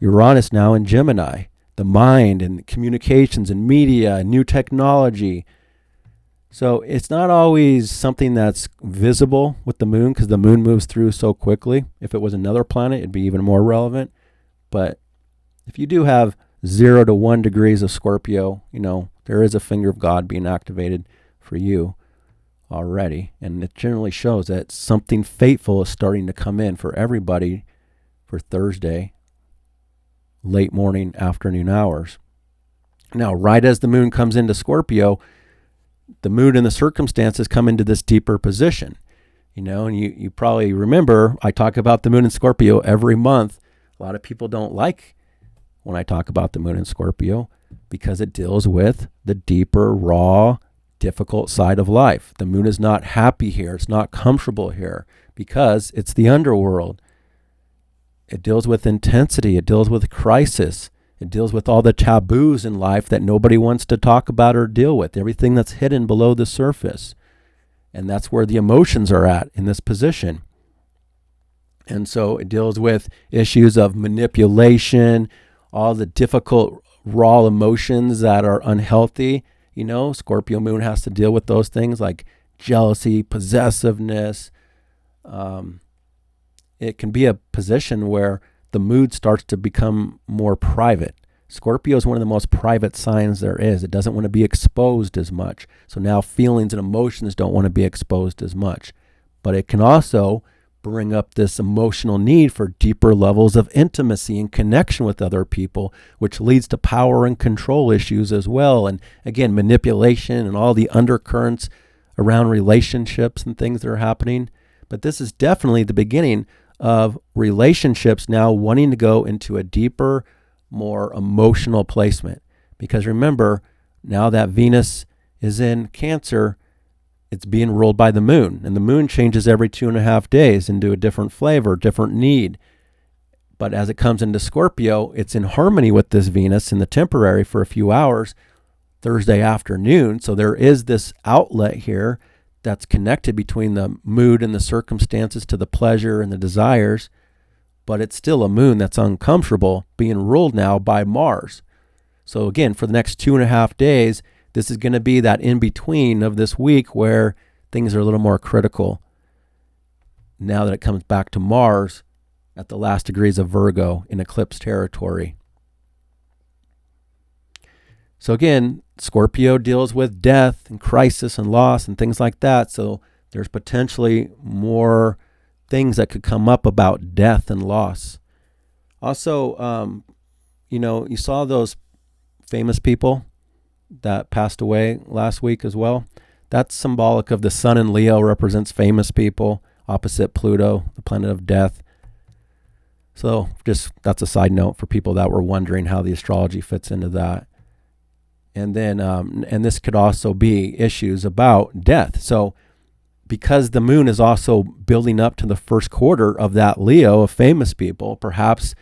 Uranus now in Gemini, the mind and communications and media and new technology. So it's not always something that's visible with the moon, because the moon moves through so quickly. If it was another planet, it'd be even more relevant. But if you do have 0 to 1 degrees of Scorpio, there is a finger of God being activated for you already. And it generally shows that something fateful is starting to come in for everybody for Thursday late morning, afternoon hours. Now, right as the moon comes into Scorpio, the mood and the circumstances come into this deeper position. And you probably remember I talk about the moon in Scorpio every month. A lot of people don't like when I talk about the moon in Scorpio because it deals with the deeper, raw, difficult side of life. The moon is not happy here. It's not comfortable here because it's the underworld. It deals with intensity. It deals with crisis. It deals with all the taboos in life that nobody wants to talk about or deal with, everything that's hidden below the surface. And that's where the emotions are at in this position. And so it deals with issues of manipulation, all the difficult raw emotions that are unhealthy. Scorpio moon has to deal with those things like jealousy, possessiveness. It can be a position where the mood starts to become more private. Scorpio is one of the most private signs there is. It doesn't want to be exposed as much. So now feelings and emotions don't want to be exposed as much. But it can also bring up this emotional need for deeper levels of intimacy and connection with other people, which leads to power and control issues as well. And again, manipulation and all the undercurrents around relationships and things that are happening. But this is definitely the beginning of relationships now wanting to go into a deeper, more emotional placement. Because remember, now that Venus is in Cancer, it's being ruled by the moon. And the moon changes every 2.5 days into a different flavor, different need. But as it comes into Scorpio, it's in harmony with this Venus in the temporary for a few hours, Thursday afternoon. So there is this outlet here that's connected between the mood and the circumstances to the pleasure and the desires, but it's still a moon that's uncomfortable, being ruled now by Mars. So again, for the next 2.5 days, this is going to be that in-between of this week where things are a little more critical. Now that it comes back to Mars at the last degrees of Virgo in eclipse territory. So again, Scorpio deals with death and crisis and loss and things like that. So there's potentially more things that could come up about death and loss. Also, you saw those famous people that passed away last week as well. That's symbolic of the sun in Leo represents famous people opposite Pluto, the planet of death. So that's a side note for people that were wondering how the astrology fits into that. And then, and this could also be issues about death. So because the moon is also building up to the first quarter of that Leo of famous people, perhaps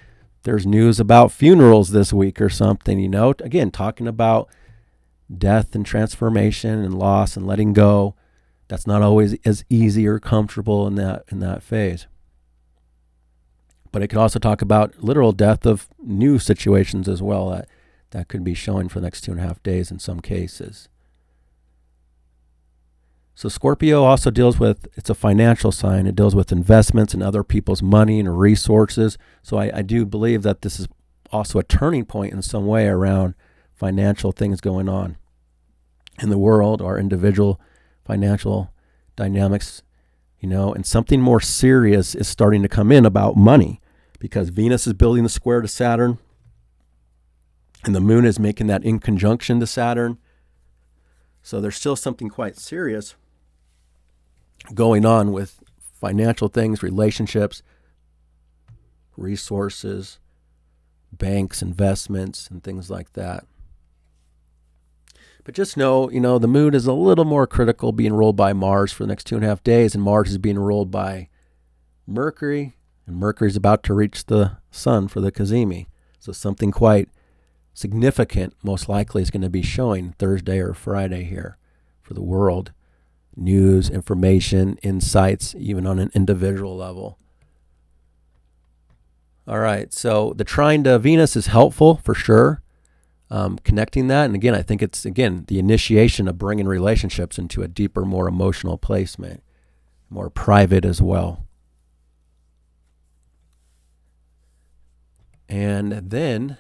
there's news about funerals this week or something, again, talking about death and transformation and loss and letting go. That's not always as easy or comfortable in that phase. But it could also talk about literal death of new situations as well that could be showing for the next 2.5 days in some cases. So Scorpio also deals with, it's a financial sign. It deals with investments and other people's money and resources. So I do believe that this is also a turning point in some way around financial things going on in the world, our individual financial dynamics, and something more serious is starting to come in about money because Venus is building the square to Saturn. And the moon is making that in conjunction to Saturn. So there's still something quite serious going on with financial things, relationships, resources, banks, investments, and things like that. But just know, the moon is a little more critical being ruled by Mars for the next 2.5 days. And Mars is being ruled by Mercury. And Mercury is about to reach the sun for the Cazimi. So something quite significant most likely is going to be showing Thursday or Friday here for the world. News, information, insights, even on an individual level. All right, so the trine to Venus is helpful for sure. Connecting that, and again, I think it's the initiation of bringing relationships into a deeper, more emotional placement, more private as well. And then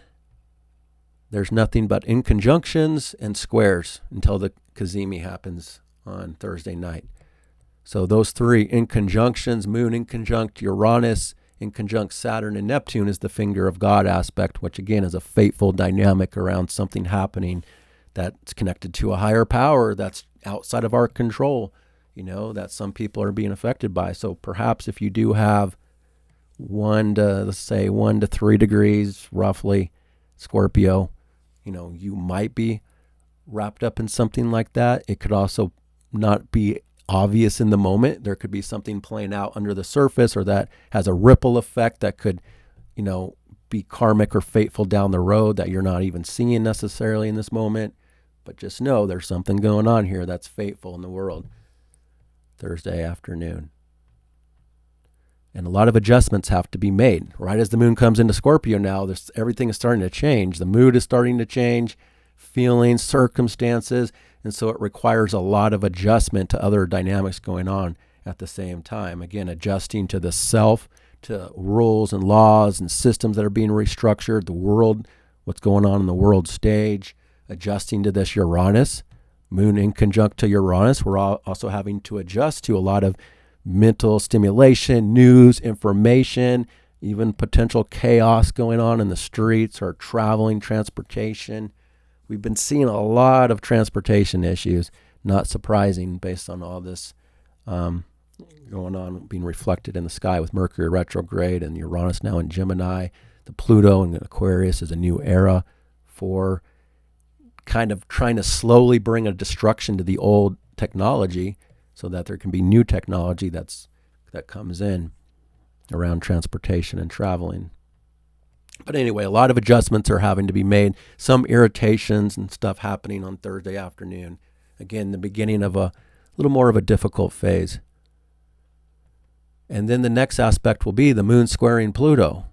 there's nothing but inconjunctions and squares until the Cazimi happens on Thursday night. So those three inconjunctions, moon inconjunct Uranus, in conjunct Saturn and Neptune is the finger of God aspect, which again is a fateful dynamic around something happening that's connected to a higher power that's outside of our control, that some people are being affected by. So perhaps if you do have 1 to 3 degrees roughly Scorpio, you might be wrapped up in something like that. It could also not be obvious in the moment. There could be something playing out under the surface, or that has a ripple effect that could, be karmic or fateful down the road that you're not even seeing necessarily in this moment. But just know there's something going on here that's fateful in the world. Thursday afternoon. And a lot of adjustments have to be made. Right as the moon comes into Scorpio now, everything is starting to change. The mood is starting to change, feelings, circumstances, and so it requires a lot of adjustment to other dynamics going on at the same time. Again, adjusting to the self, to rules and laws and systems that are being restructured, the world, what's going on in the world stage, adjusting to this Uranus, moon in conjunct to Uranus. We're also having to adjust to a lot of mental stimulation, news, information, even potential chaos going on in the streets or traveling, transportation. We've been seeing a lot of transportation issues, not surprising based on all this going on, being reflected in the sky with Mercury retrograde and Uranus now in Gemini. The Pluto in Aquarius is a new era for kind of trying to slowly bring a destruction to the old technology so that there can be new technology that comes in around transportation and traveling. But anyway, a lot of adjustments are having to be made. Some irritations and stuff happening on Thursday afternoon. Again, the beginning of a little more of a difficult phase. And then the next aspect will be the moon squaring Pluto.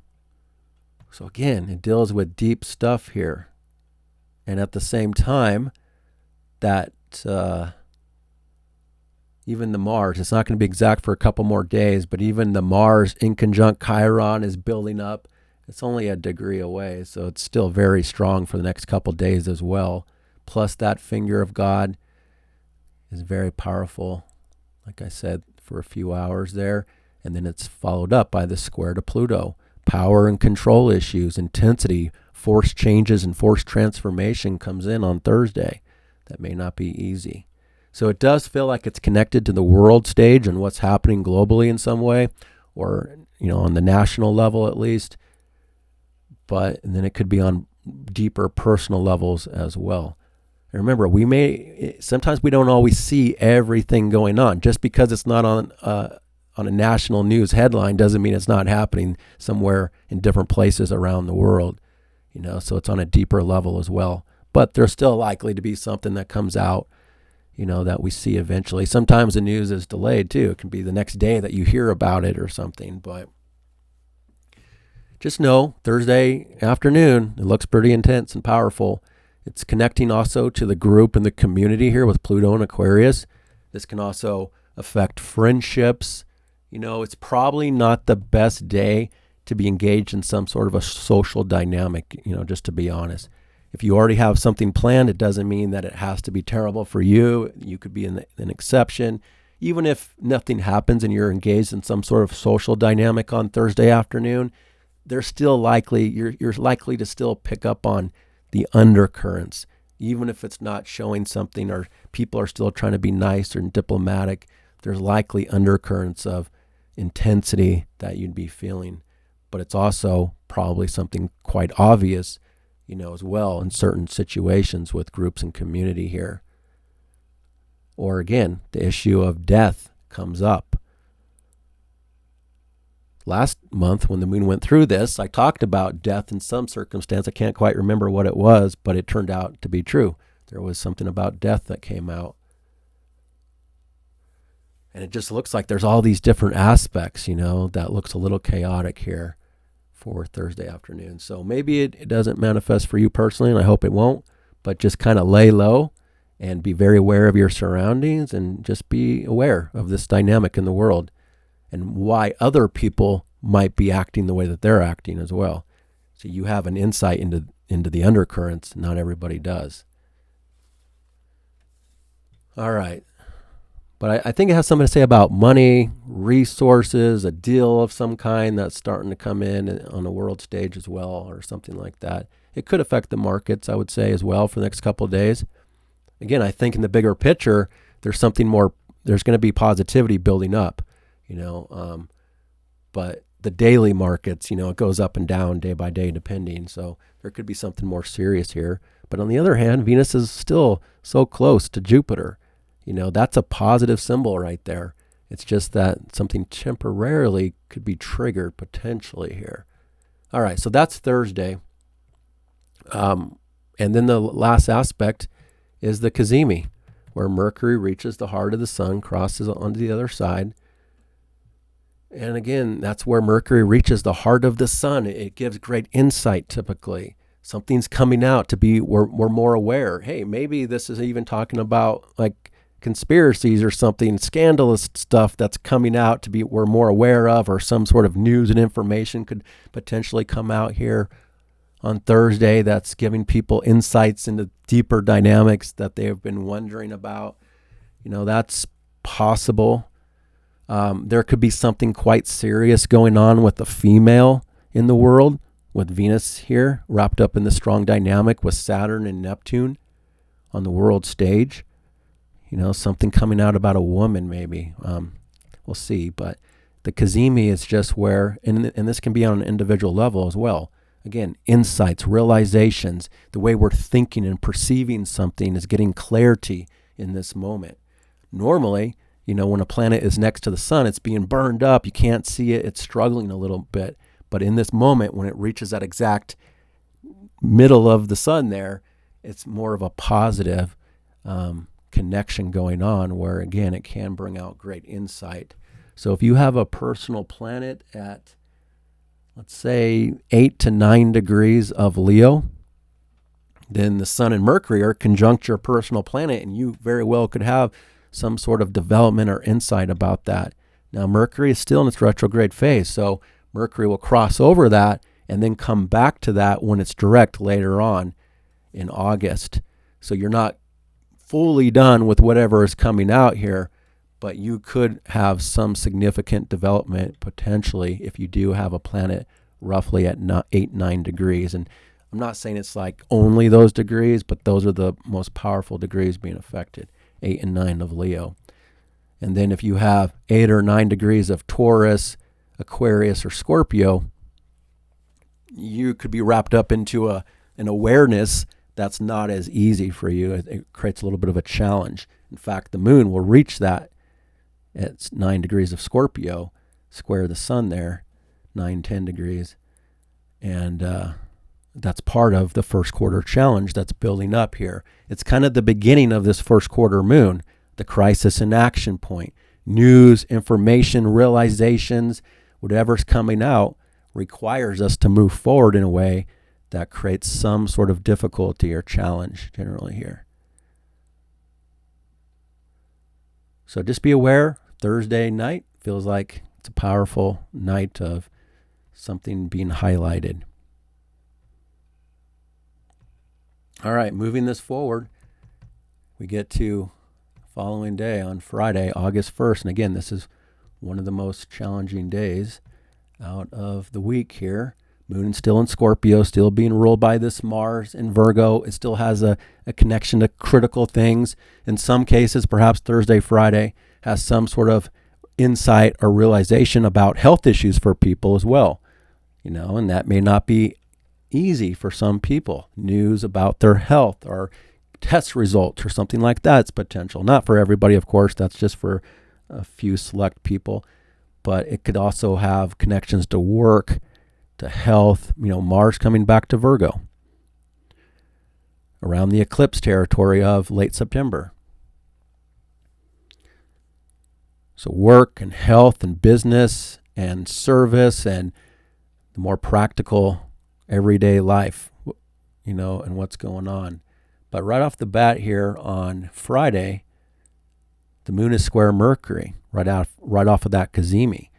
So again, it deals with deep stuff here. And at the same time, that even the Mars, it's not going to be exact for a couple more days, but even the Mars in conjunct Chiron is building up. It's only a degree away, so it's still very strong for the next couple days as well. Plus that finger of God is very powerful, like I said, for a few hours there. And then it's followed up by the square to Pluto. Power and control issues, intensity, force changes and force transformation comes in on Thursday. That may not be easy. So it does feel like it's connected to the world stage and what's happening globally in some way, or, on the national level at least. And then it could be on deeper personal levels as well. And remember, sometimes we don't always see everything going on. Just because it's not on a national news headline doesn't mean it's not happening somewhere in different places around the world. So it's on a deeper level as well. But there's still likely to be something that comes out, that we see eventually. Sometimes the news is delayed too. It can be the next day that you hear about it or something, but just know Thursday afternoon, it looks pretty intense and powerful. It's connecting also to the group and the community here with Pluto and Aquarius. This can also affect friendships. It's probably not the best day to be engaged in some sort of a social dynamic, just to be honest. If you already have something planned, it doesn't mean that it has to be terrible for you. You could be an exception. Even if nothing happens and you're engaged in some sort of social dynamic on Thursday afternoon, you're likely to still pick up on the undercurrents, even if it's not showing something or people are still trying to be nice or diplomatic. There's likely undercurrents of intensity that you'd be feeling, but it's also probably something quite obvious, as well in certain situations with groups and community here. Or again, the issue of death comes up. Last month, when the moon went through this, I talked about death in some circumstance. I can't quite remember what it was, but it turned out to be true. There was something about death that came out. And it just looks like there's all these different aspects, that looks a little chaotic here for Thursday afternoon. So maybe it doesn't manifest for you personally, and I hope it won't, but just kind of lay low and be very aware of your surroundings and just be aware of this dynamic in the world and why other people might be acting the way that they're acting as well. So you have an insight into the undercurrents. Not everybody does. All right. But I think it has something to say about money, resources, a deal of some kind that's starting to come in on the world stage as well, or something like that. It could affect the markets, I would say, as well for the next couple of days. Again, I think in the bigger picture, there's something more. There's going to be positivity building up, but the daily markets, it goes up and down day by day depending. So there could be something more serious here. But on the other hand, Venus is still so close to Jupiter. That's a positive symbol right there. It's just that something temporarily could be triggered potentially here. All right, so that's Thursday. And then the last aspect is the cazimi, where Mercury reaches the heart of the sun, crosses onto the other side. And again, that's where Mercury reaches the heart of the sun. It gives great insight typically. Something's coming out to be, we're more aware. Hey, maybe this is even talking about like conspiracies or something, scandalous stuff that's coming out to be we're more aware of, or some sort of news and information could potentially come out here on Thursday that's giving people insights into deeper dynamics that they have been wondering about. That's possible. There could be something quite serious going on with the female in the world, with Venus here wrapped up in the strong dynamic with Saturn and Neptune on the world stage. Something coming out about a woman maybe. We'll see. But the cazimi is just where, and this can be on an individual level as well. Again, insights, realizations, the way we're thinking and perceiving something is getting clarity in this moment. Normally, when a planet is next to the sun, it's being burned up. You can't see it. It's struggling a little bit. But in this moment, when it reaches that exact middle of the sun there, it's more of a positive connection going on where, again, it can bring out great insight. So if you have a personal planet at, let's say, 8 to 9 degrees of Leo, then the sun and Mercury are conjunct your personal planet, and you very well could have some sort of development or insight about that. Now, Mercury is still in its retrograde phase, so Mercury will cross over that and then come back to that when it's direct later on in August. So you're not fully done with whatever is coming out here, but you could have some significant development potentially if you do have a planet roughly at 8-9 degrees. And I'm not saying it's like only those degrees, but those are the most powerful degrees being affected, 8 and 9 of Leo. And then if you have 8 or 9 degrees of Taurus, Aquarius, or Scorpio, you could be wrapped up into an awareness that's not as easy for you. It creates a little bit of a challenge. In fact, the moon will reach that at 9 degrees of Scorpio, square the sun there, 9-10 degrees. And that's part of the first quarter challenge that's building up here. It's kind of the beginning of this first quarter moon, the crisis and action point. News, information, realizations, whatever's coming out requires us to move forward in a way that creates some sort of difficulty or challenge generally here. So just be aware, Thursday night feels like it's a powerful night of something being highlighted. All right, moving this forward, we get to following day on Friday, August 1st. And again, this is one of the most challenging days out of the week here. Moon still in Scorpio, still being ruled by this Mars in Virgo. It still has a connection to critical things. In some cases, perhaps Thursday, Friday, has some sort of insight or realization about health issues for people as well. And that may not be easy for some people. News about their health or test results or something like that's potential. Not for everybody, of course. That's just for a few select people. But it could also have connections to work, to health, Mars coming back to Virgo around the eclipse territory of late September. So work and health and business and service and the more practical everyday life, and what's going on. But right off the bat here on Friday, the moon is square Mercury right off of that cazimi.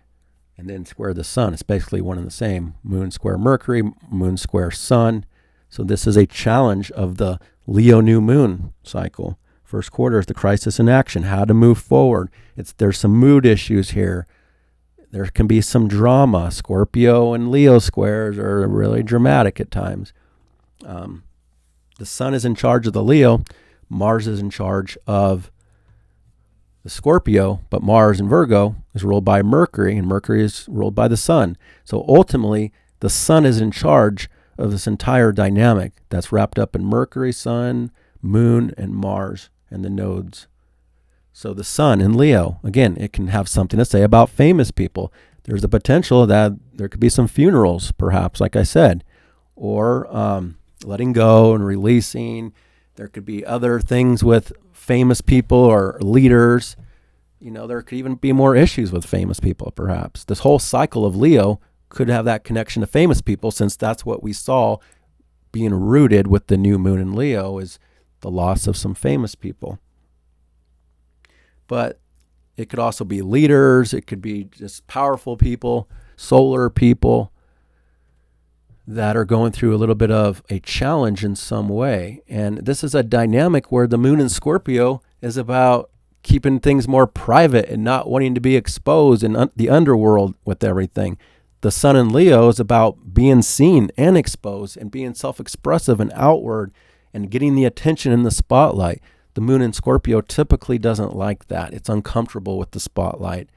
And then square the sun. It's basically one and the same. Moon square Mercury, moon square sun. So this is a challenge of the Leo new moon cycle First quarter is the crisis in action, how to move forward. There's some mood issues here. There can be some drama. Scorpio and Leo squares are really dramatic at times. The sun is in charge of the Leo. Mars is in charge of the Scorpio, but Mars in Virgo is ruled by Mercury, and Mercury is ruled by the sun. So ultimately, the sun is in charge of this entire dynamic that's wrapped up in Mercury, sun, moon, and Mars, and the nodes. So the sun in Leo, again, it can have something to say about famous people. There's a potential that there could be some funerals, perhaps, like I said, or letting go and releasing. There could be other things with famous people or leaders. There could even be more issues with famous people, perhaps. This whole cycle of Leo could have that connection to famous people, since that's what we saw being rooted with the new moon in Leo, is the loss of some famous people. But it could also be leaders. It could be just powerful people, solar people that are going through a little bit of a challenge in some way. And this is a dynamic where the moon in Scorpio is about keeping things more private and not wanting to be exposed in the underworld with everything. The sun in Leo is about being seen and exposed and being self-expressive and outward and getting the attention in the spotlight. The moon in Scorpio typically doesn't like that. It's uncomfortable with the spotlight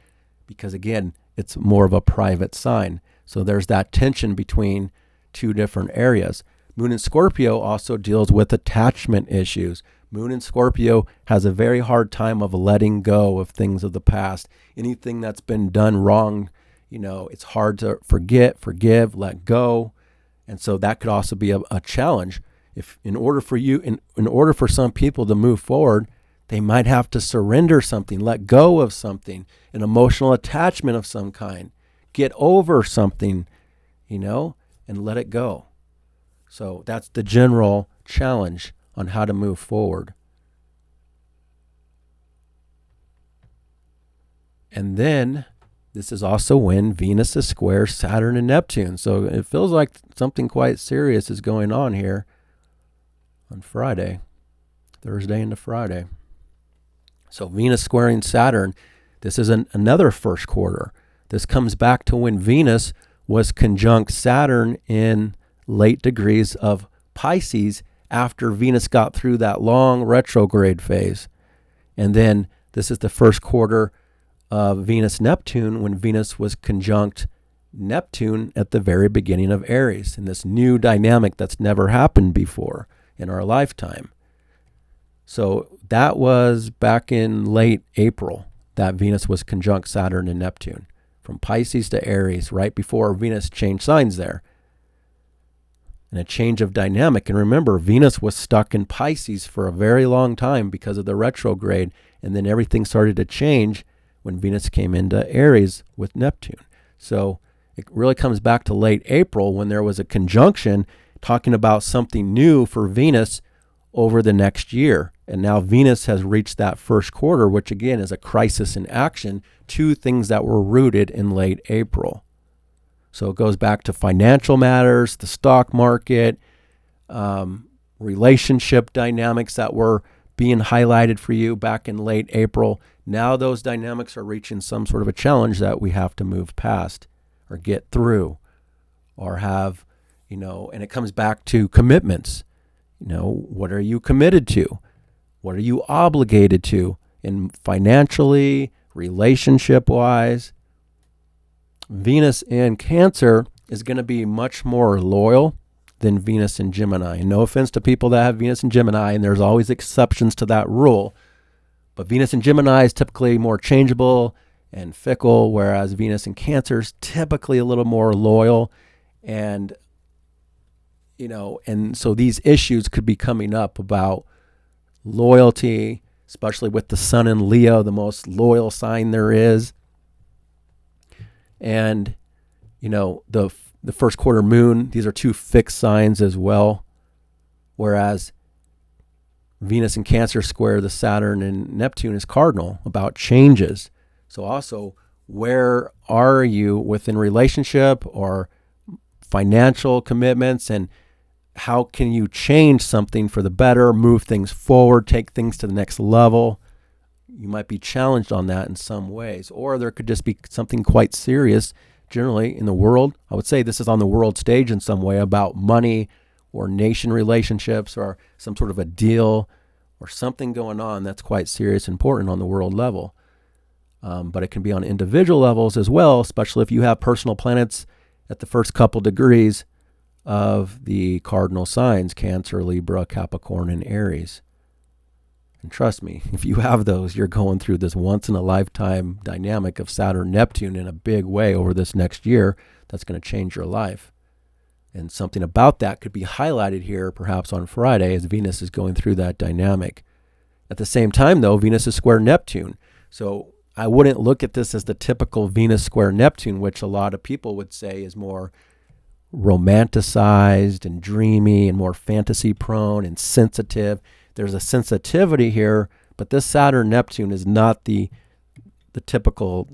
because, again, it's more of a private sign. So there's that tension between two different areas. Moon in Scorpio also deals with attachment issues. Moon in Scorpio has a very hard time of letting go of things of the past. Anything that's been done wrong, it's hard to forgive, let go. And so that could also be a challenge. If in order for some people to move forward, they might have to surrender something, let go of something, an emotional attachment of some kind, get over something, and let it go. So that's the general challenge on how to move forward. And then this is also when Venus is square Saturn and Neptune. So it feels like something quite serious is going on here on Friday, Thursday into Friday. So Venus squaring Saturn, this is another first quarter. This comes back to when Venus was conjunct Saturn in late degrees of Pisces after Venus got through that long retrograde phase. And then this is the first quarter of Venus-Neptune, when Venus was conjunct Neptune at the very beginning of Aries, in this new dynamic that's never happened before in our lifetime. So that was back in late April that Venus was conjunct Saturn and Neptune, from Pisces to Aries, right before Venus changed signs there. And a change of dynamic. And remember, Venus was stuck in Pisces for a very long time because of the retrograde, and then everything started to change when Venus came into Aries with Neptune. So it really comes back to late April when there was a conjunction talking about something new for Venus over the next year. And now Venus has reached that first quarter, which again is a crisis in action, to things that were rooted in late April. So it goes back to financial matters, the stock market, relationship dynamics that were being highlighted for you back in late April. Now those dynamics are reaching some sort of a challenge that we have to move past or get through or have, and it comes back to commitments. What are you committed to? What are you obligated to in financially, relationship-wise? Venus in Cancer is going to be much more loyal than Venus in Gemini. And no offense to people that have Venus in Gemini, and there's always exceptions to that rule. But Venus in Gemini is typically more changeable and fickle, whereas Venus in Cancer is typically a little more loyal. And, and so these issues could be coming up about loyalty, especially with the sun in Leo, the most loyal sign there is. And, the first quarter moon, these are two fixed signs as well. Whereas Venus in Cancer square the Saturn and Neptune is cardinal, about changes. So also, where are you within relationship or financial commitments, and how can you change something for the better, move things forward, take things to the next level. You might be challenged on that in some ways, or there could just be something quite serious generally in the world. I would say this is on the world stage in some way about money or nation relationships or some sort of a deal or something going on that's quite serious and important on the world level. But it can be on individual levels as well, especially if you have personal planets at the first couple degrees of the cardinal signs, Cancer, Libra, Capricorn, and Aries. And trust me, if you have those, you're going through this once-in-a-lifetime dynamic of Saturn-Neptune in a big way over this next year that's going to change your life. And something about that could be highlighted here perhaps on Friday as Venus is going through that dynamic. At the same time, though, Venus is square Neptune. So I wouldn't look at this as the typical Venus square Neptune, which a lot of people would say is more romanticized and dreamy and more fantasy prone and sensitive. There's a sensitivity here, but this Saturn-Neptune is not the typical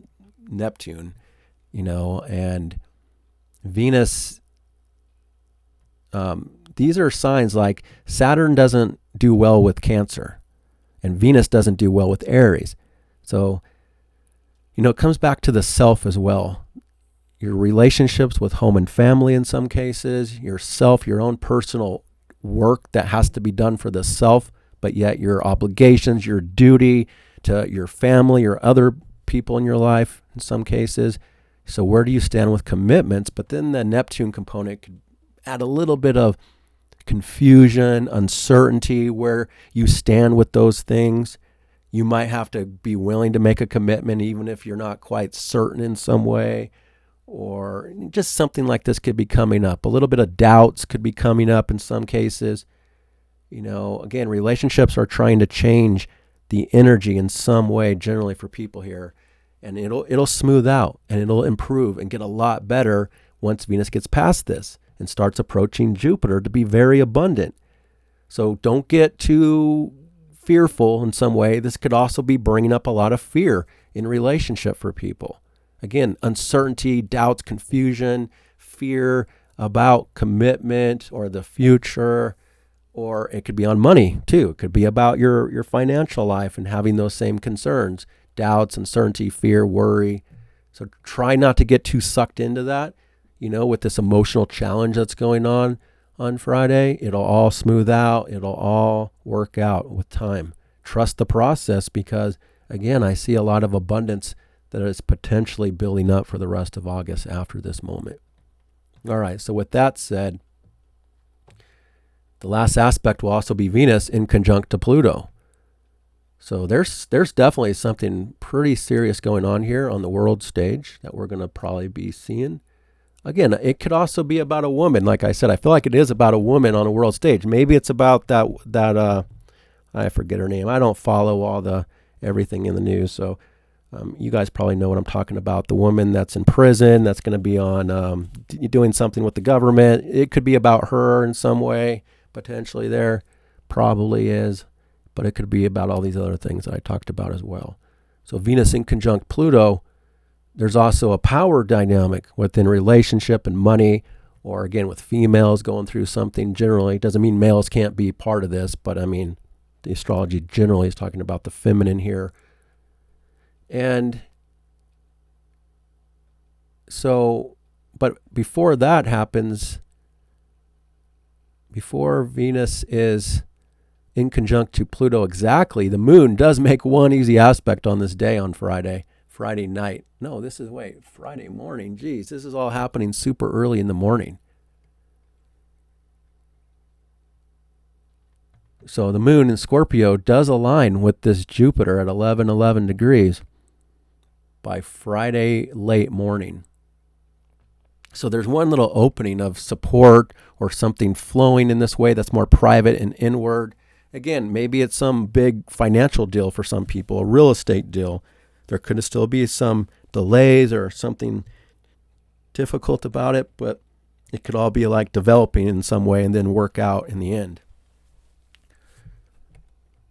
Neptune, and Venus, these are signs like Saturn doesn't do well with Cancer and Venus doesn't do well with Aries. So, it comes back to the self as well. Your relationships with home and family in some cases, yourself, your own personal work that has to be done for the self, but yet your obligations, your duty to your family or other people in your life in some cases. So where do you stand with commitments? But then the Neptune component could add a little bit of confusion, uncertainty, where you stand with those things. You might have to be willing to make a commitment even if you're not quite certain in some way. Or just something like this could be coming up. A little bit of doubts could be coming up in some cases. Again, relationships are trying to change the energy in some way generally for people here. And it'll smooth out and it'll improve and get a lot better once Venus gets past this and starts approaching Jupiter to be very abundant. So don't get too fearful in some way. This could also be bringing up a lot of fear in relationship for people. Again, uncertainty, doubts, confusion, fear about commitment or the future, or it could be on money too. It could be about your financial life and having those same concerns, doubts, uncertainty, fear, worry. So try not to get too sucked into that, with this emotional challenge that's going on Friday. It'll all smooth out. It'll all work out with time. Trust the process because, again, I see a lot of abundance that is potentially building up for the rest of August after this moment. All right, so with that said, the last aspect will also be Venus in conjunct to Pluto. So there's definitely something pretty serious going on here on the world stage that we're going to probably be seeing. Again, it could also be about a woman. Like I said, I feel like it is about a woman on a world stage. Maybe it's about that I forget her name. I don't follow all everything in the news, so you guys probably know what I'm talking about. The woman that's in prison, that's going to be on doing something with the government. It could be about her in some way, potentially there. Probably is. But it could be about all these other things that I talked about as well. So Venus in conjunct Pluto, there's also a power dynamic within relationship and money, or again with females going through something generally. It doesn't mean males can't be part of this, but I mean, the astrology generally is talking about the feminine here. And so, but before that happens, before Venus is in conjunct to Pluto exactly, the moon does make one easy aspect on this day on Friday night. No, Friday morning. Geez, this is all happening super early in the morning. So the moon in Scorpio does align with this Jupiter at 11 degrees by Friday late morning. So there's one little opening of support or something flowing in this way that's more private and inward. Again, maybe it's some big financial deal for some people, a real estate deal. There could still be some delays or something difficult about it, but it could all be like developing in some way and then work out in the end.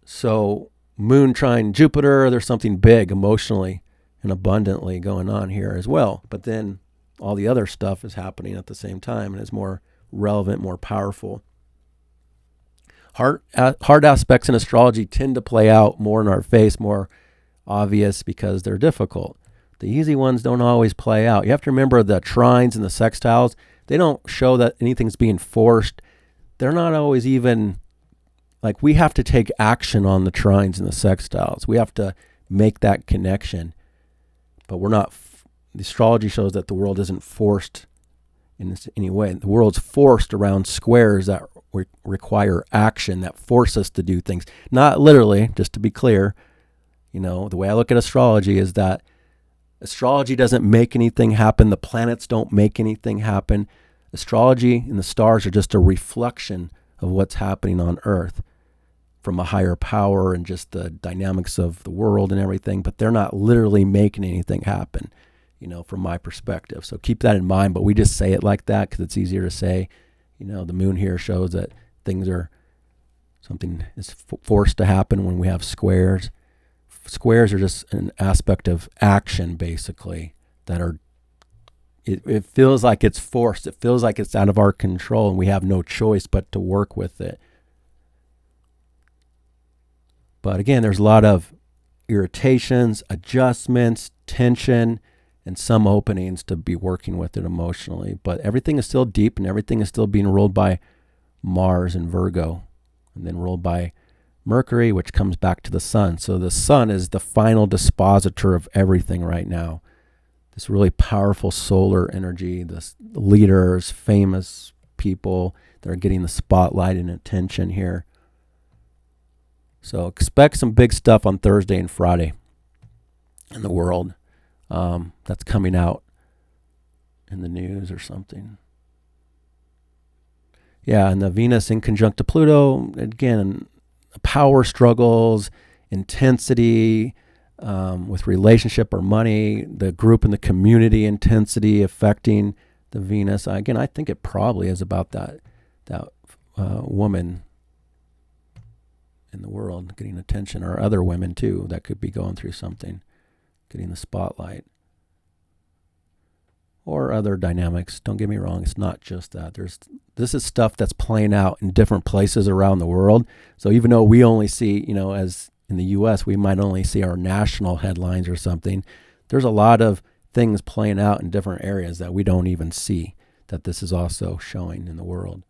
So moon trine Jupiter, there's something big emotionally and abundantly going on here as well. But then all the other stuff is happening at the same time and is more relevant, more powerful. Hard aspects in astrology tend to play out more in our face, more obvious because they're difficult. The easy ones don't always play out. You have to remember the trines and the sextiles, they don't show that anything's being forced. They're not always even, like, we have to take action on the trines and the sextiles. We have to make that connection. But we're not, the astrology shows that the world isn't forced in any way. The world's forced around squares that require action, that force us to do things. Not literally, just to be clear. The way I look at astrology is that astrology doesn't make anything happen. The planets don't make anything happen. Astrology and the stars are just a reflection of what's happening on Earth from a higher power and just the dynamics of the world and everything, but they're not literally making anything happen, from my perspective. So keep that in mind, but we just say it like that because it's easier to say. The moon here shows that something is forced to happen when we have squares. Squares are just an aspect of action, basically, that are, it feels like it's forced. It feels like it's out of our control and we have no choice but to work with it. But again, there's a lot of irritations, adjustments, tension, and some openings to be working with it emotionally. But everything is still deep and everything is still being ruled by Mars and Virgo, and then ruled by Mercury, which comes back to the sun. So the sun is the final dispositor of everything right now. This really powerful solar energy, the leaders, famous people that are getting the spotlight and attention here. So expect some big stuff on Thursday and Friday in the world. That's coming out in the news or something. Yeah, and the Venus in conjunct to Pluto, again, power struggles, intensity with relationship or money, the group and the community intensity affecting the Venus. Again, I think it probably is about that woman in the world getting attention, or other women too that could be going through something, getting the spotlight, or other dynamics. Don't get me wrong, it's not just that. This is stuff that's playing out in different places around the world. So even though we only see, as in the US, we might only see our national headlines or something, there's a lot of things playing out in different areas that we don't even see, that this is also showing in the world.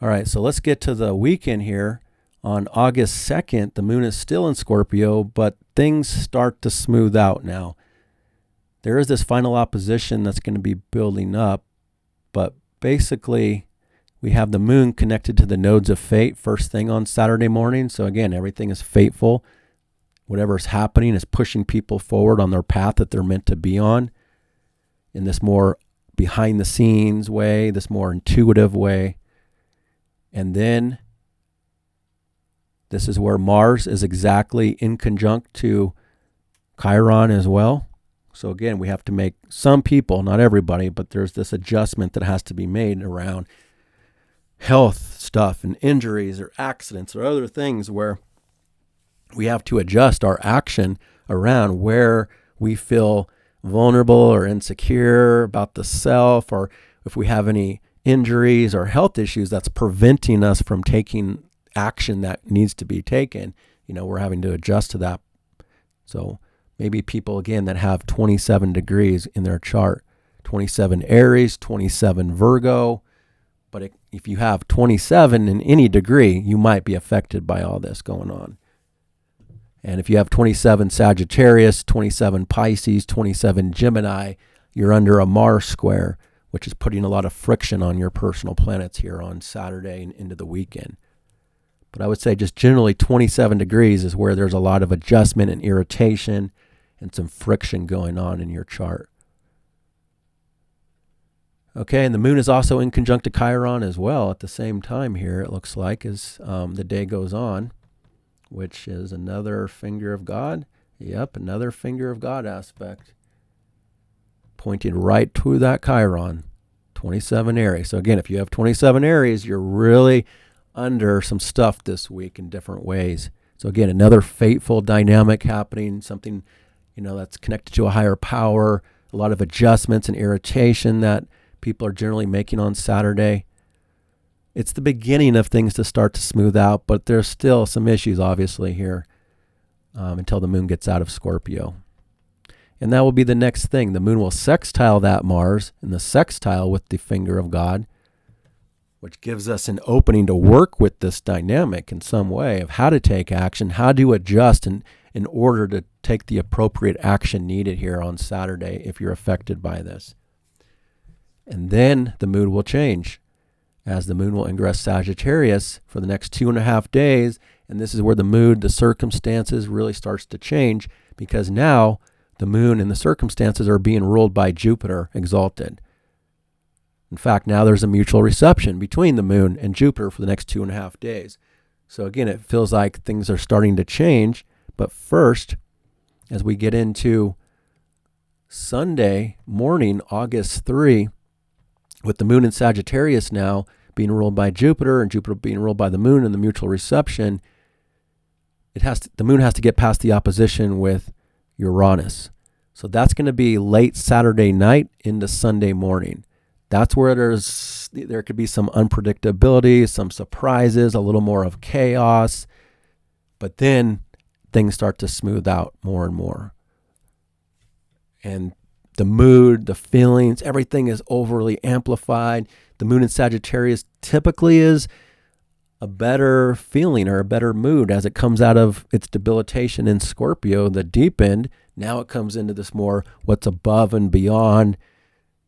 All right, so let's get to the weekend here. On August 2nd, the moon is still in Scorpio, but things start to smooth out now. There is this final opposition that's going to be building up, but basically we have the moon connected to the nodes of fate first thing on Saturday morning. So again, everything is fateful. Whatever is happening is pushing people forward on their path that they're meant to be on in this more behind the scenes way, this more intuitive way. And then this is where Mars is exactly in conjunct to Chiron as well. So again, we have to make some people, not everybody, but there's this adjustment that has to be made around health stuff and injuries or accidents or other things where we have to adjust our action around where we feel vulnerable or insecure about the self, or if we have any injuries or health issues that's preventing us from taking action that needs to be taken. We're having to adjust to that. So maybe people, again, that have 27 degrees in their chart, 27 Aries, 27 Virgo. But if you have 27 in any degree, you might be affected by all this going on. And if you have 27 Sagittarius, 27 Pisces, 27 Gemini, you're under a Mars square, which is putting a lot of friction on your personal planets here on Saturday and into the weekend. But I would say just generally 27 degrees is where there's a lot of adjustment and irritation and some friction going on in your chart. Okay, and the moon is also in conjunct to Chiron as well at the same time here, it looks like, as the day goes on, which is another finger of God. Yep, another finger of God aspect, pointing right to that Chiron, 27 Aries. So again, if you have 27 Aries, you're really under some stuff this week in different ways. So again, another fateful dynamic happening, something, that's connected to a higher power, a lot of adjustments and irritation that people are generally making on Saturday. it's the beginning of things to start to smooth out, but there's still some issues, obviously, here until the moon gets out of Scorpio. And that will be the next thing. The moon will sextile that Mars, and the sextile with the finger of God, which gives us an opening to work with this dynamic in some way of how to take action, how to adjust in order to take the appropriate action needed here on Saturday if you're affected by this. And then the mood will change as the moon will ingress Sagittarius for the next 2.5 days. And this is where the mood, the circumstances really starts to change, because now the moon and the circumstances are being ruled by Jupiter exalted. In fact, now there's a mutual reception between the moon and Jupiter for the next 2.5 days. So again, it feels like things are starting to change. But first, as we get into Sunday morning, August 3, with the moon in Sagittarius now being ruled by Jupiter and Jupiter being ruled by the moon and the mutual reception, the moon has to get past the opposition with Uranus. So that's going to be late Saturday night into Sunday morning. That's where there could be some unpredictability, some surprises, a little more of chaos. But then things start to smooth out more and more. And the mood, the feelings, everything is overly amplified. The moon in Sagittarius typically is a better feeling or a better mood as it comes out of its debilitation in Scorpio, the deep end. Now it comes into this more what's above and beyond.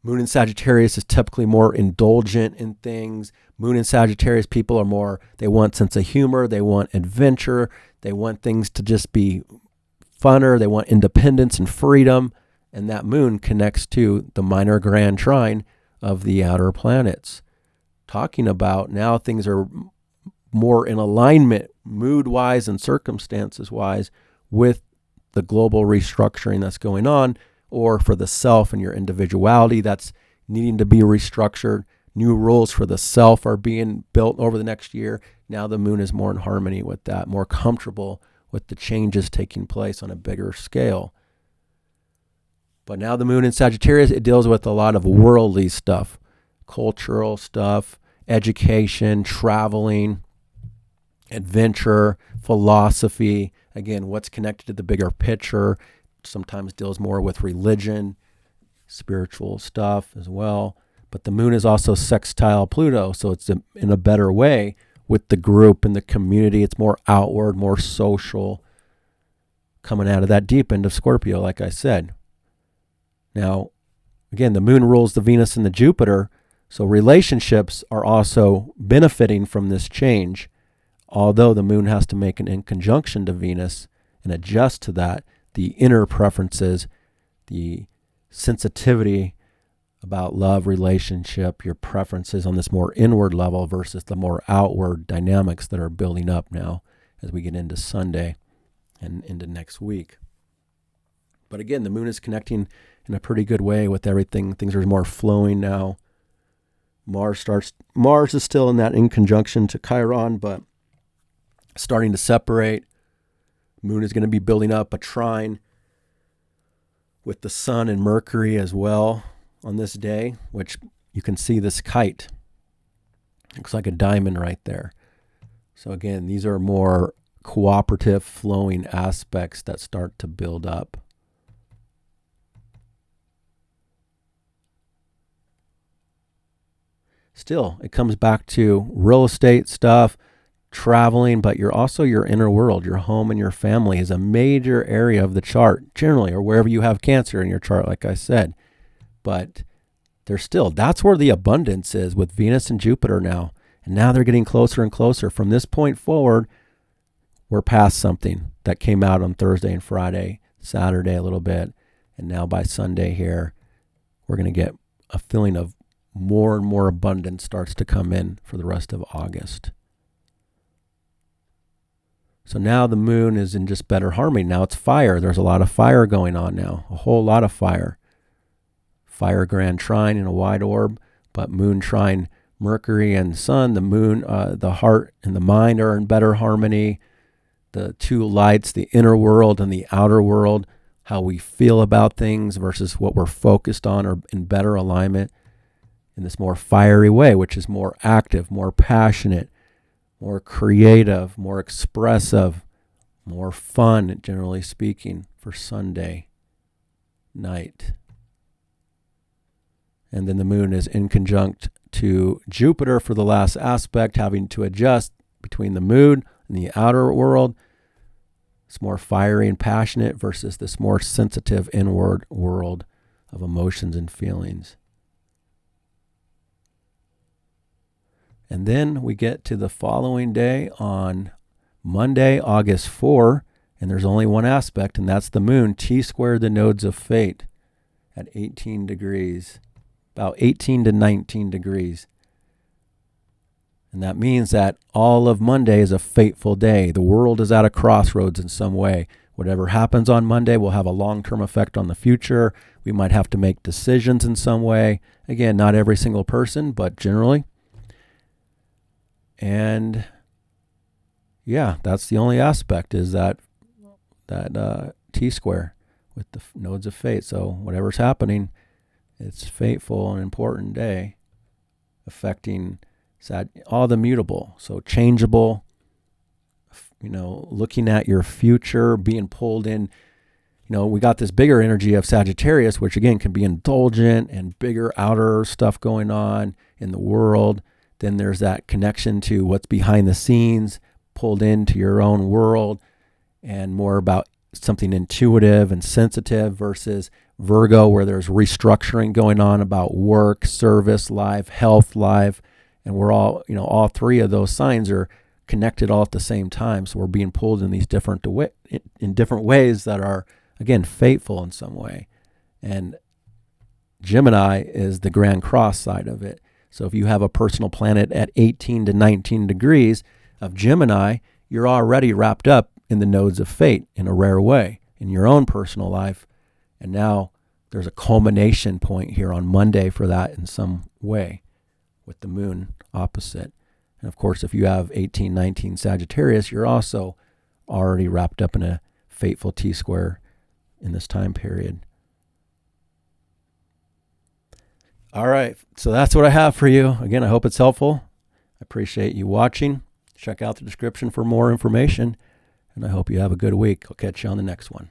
Moon in Sagittarius is typically more indulgent in things. Moon in Sagittarius people are more, they want sense of humor, they want adventure, they want things to just be funner, they want independence and freedom. And that moon connects to the minor grand trine of the outer planets. Talking about now things are more in alignment, mood-wise and circumstances-wise, with the global restructuring that's going on, or for the self and your individuality that's needing to be restructured. New rules for the self are being built over the next year. Now the moon is more in harmony with that, more comfortable with the changes taking place on a bigger scale. But now the moon in Sagittarius, it deals with a lot of worldly stuff, cultural stuff, education, traveling, adventure, philosophy. Again, what's connected to the bigger picture. Sometimes deals more with religion, spiritual stuff as well. But the moon is also sextile Pluto, so it's in a better way with the group and the community. It's more outward, more social, coming out of that deep end of Scorpio, like I said. Now, again, the moon rules the Venus and the Jupiter, so relationships are also benefiting from this change, although the moon has to make an in conjunction to Venus and adjust to that, the inner preferences, the sensitivity about love, relationship, your preferences on this more inward level versus the more outward dynamics that are building up now as we get into Sunday and into next week. But again, the moon is connecting in a pretty good way with everything. Things are more flowing now. Mars is still in that in conjunction to Chiron, but starting to separate. Moon is going to be building up a trine with the sun and Mercury as well on this day, which you can see this kite. Looks like a diamond right there. So again, these are more cooperative flowing aspects that start to build up. Still, it comes back to real estate stuff, traveling, but you're also your inner world, your home and your family is a major area of the chart, generally, or wherever you have Cancer in your chart, like I said. But that's where the abundance is with Venus and Jupiter now. And now they're getting closer and closer. From this point forward, we're past something that came out on Thursday and Friday, Saturday a little bit. And now by Sunday here, we're going to get a feeling of more and more abundance starts to come in for the rest of August. So now the moon is in just better harmony. Now it's fire. There's a lot of fire going on now, a whole lot of fire. Fire grand trine in a wide orb, but moon trine Mercury and sun, the moon, the heart and the mind are in better harmony. The two lights, the inner world and the outer world, how we feel about things versus what we're focused on are in better alignment. in this more fiery way, which is more active, more passionate, more creative, more expressive, more fun, generally speaking, for Sunday night. And then the moon is in conjunct to Jupiter for the last aspect, having to adjust between the moon and the outer world. It's more fiery and passionate versus this more sensitive inward world of emotions and feelings. And then we get to the following day on Monday, August 4, and there's only one aspect, and that's the moon, T-squared the nodes of fate at 18 degrees, about 18 to 19 degrees. And that means that all of Monday is a fateful day. The world is at a crossroads in some way. Whatever happens on Monday will have a long-term effect on the future. We might have to make decisions in some way. Again, not every single person, but generally. And yeah, that's the only aspect, is that T-square with the nodes of fate. So whatever's happening, it's fateful and important day, affecting all the mutable. So changeable, looking at your future, being pulled in. We got this bigger energy of Sagittarius, which again can be indulgent and bigger outer stuff going on in the world. Then there's that connection to what's behind the scenes, pulled into your own world, and more about something intuitive and sensitive, versus Virgo, where there's restructuring going on about work, service, life, health, life. And we're all, all three of those signs are connected all at the same time. So we're being pulled in these different ways that are, again, fateful in some way. And Gemini is the Grand Cross side of it. So if you have a personal planet at 18 to 19 degrees of Gemini, you're already wrapped up in the nodes of fate in a rare way in your own personal life. And now there's a culmination point here on Monday for that in some way, with the moon opposite. And of course, if you have 18, 19 Sagittarius, you're also already wrapped up in a fateful T-square in this time period. All right, so that's what I have for you. Again, I hope it's helpful. I appreciate you watching. Check out the description for more information, and I hope you have a good week. I'll catch you on the next one.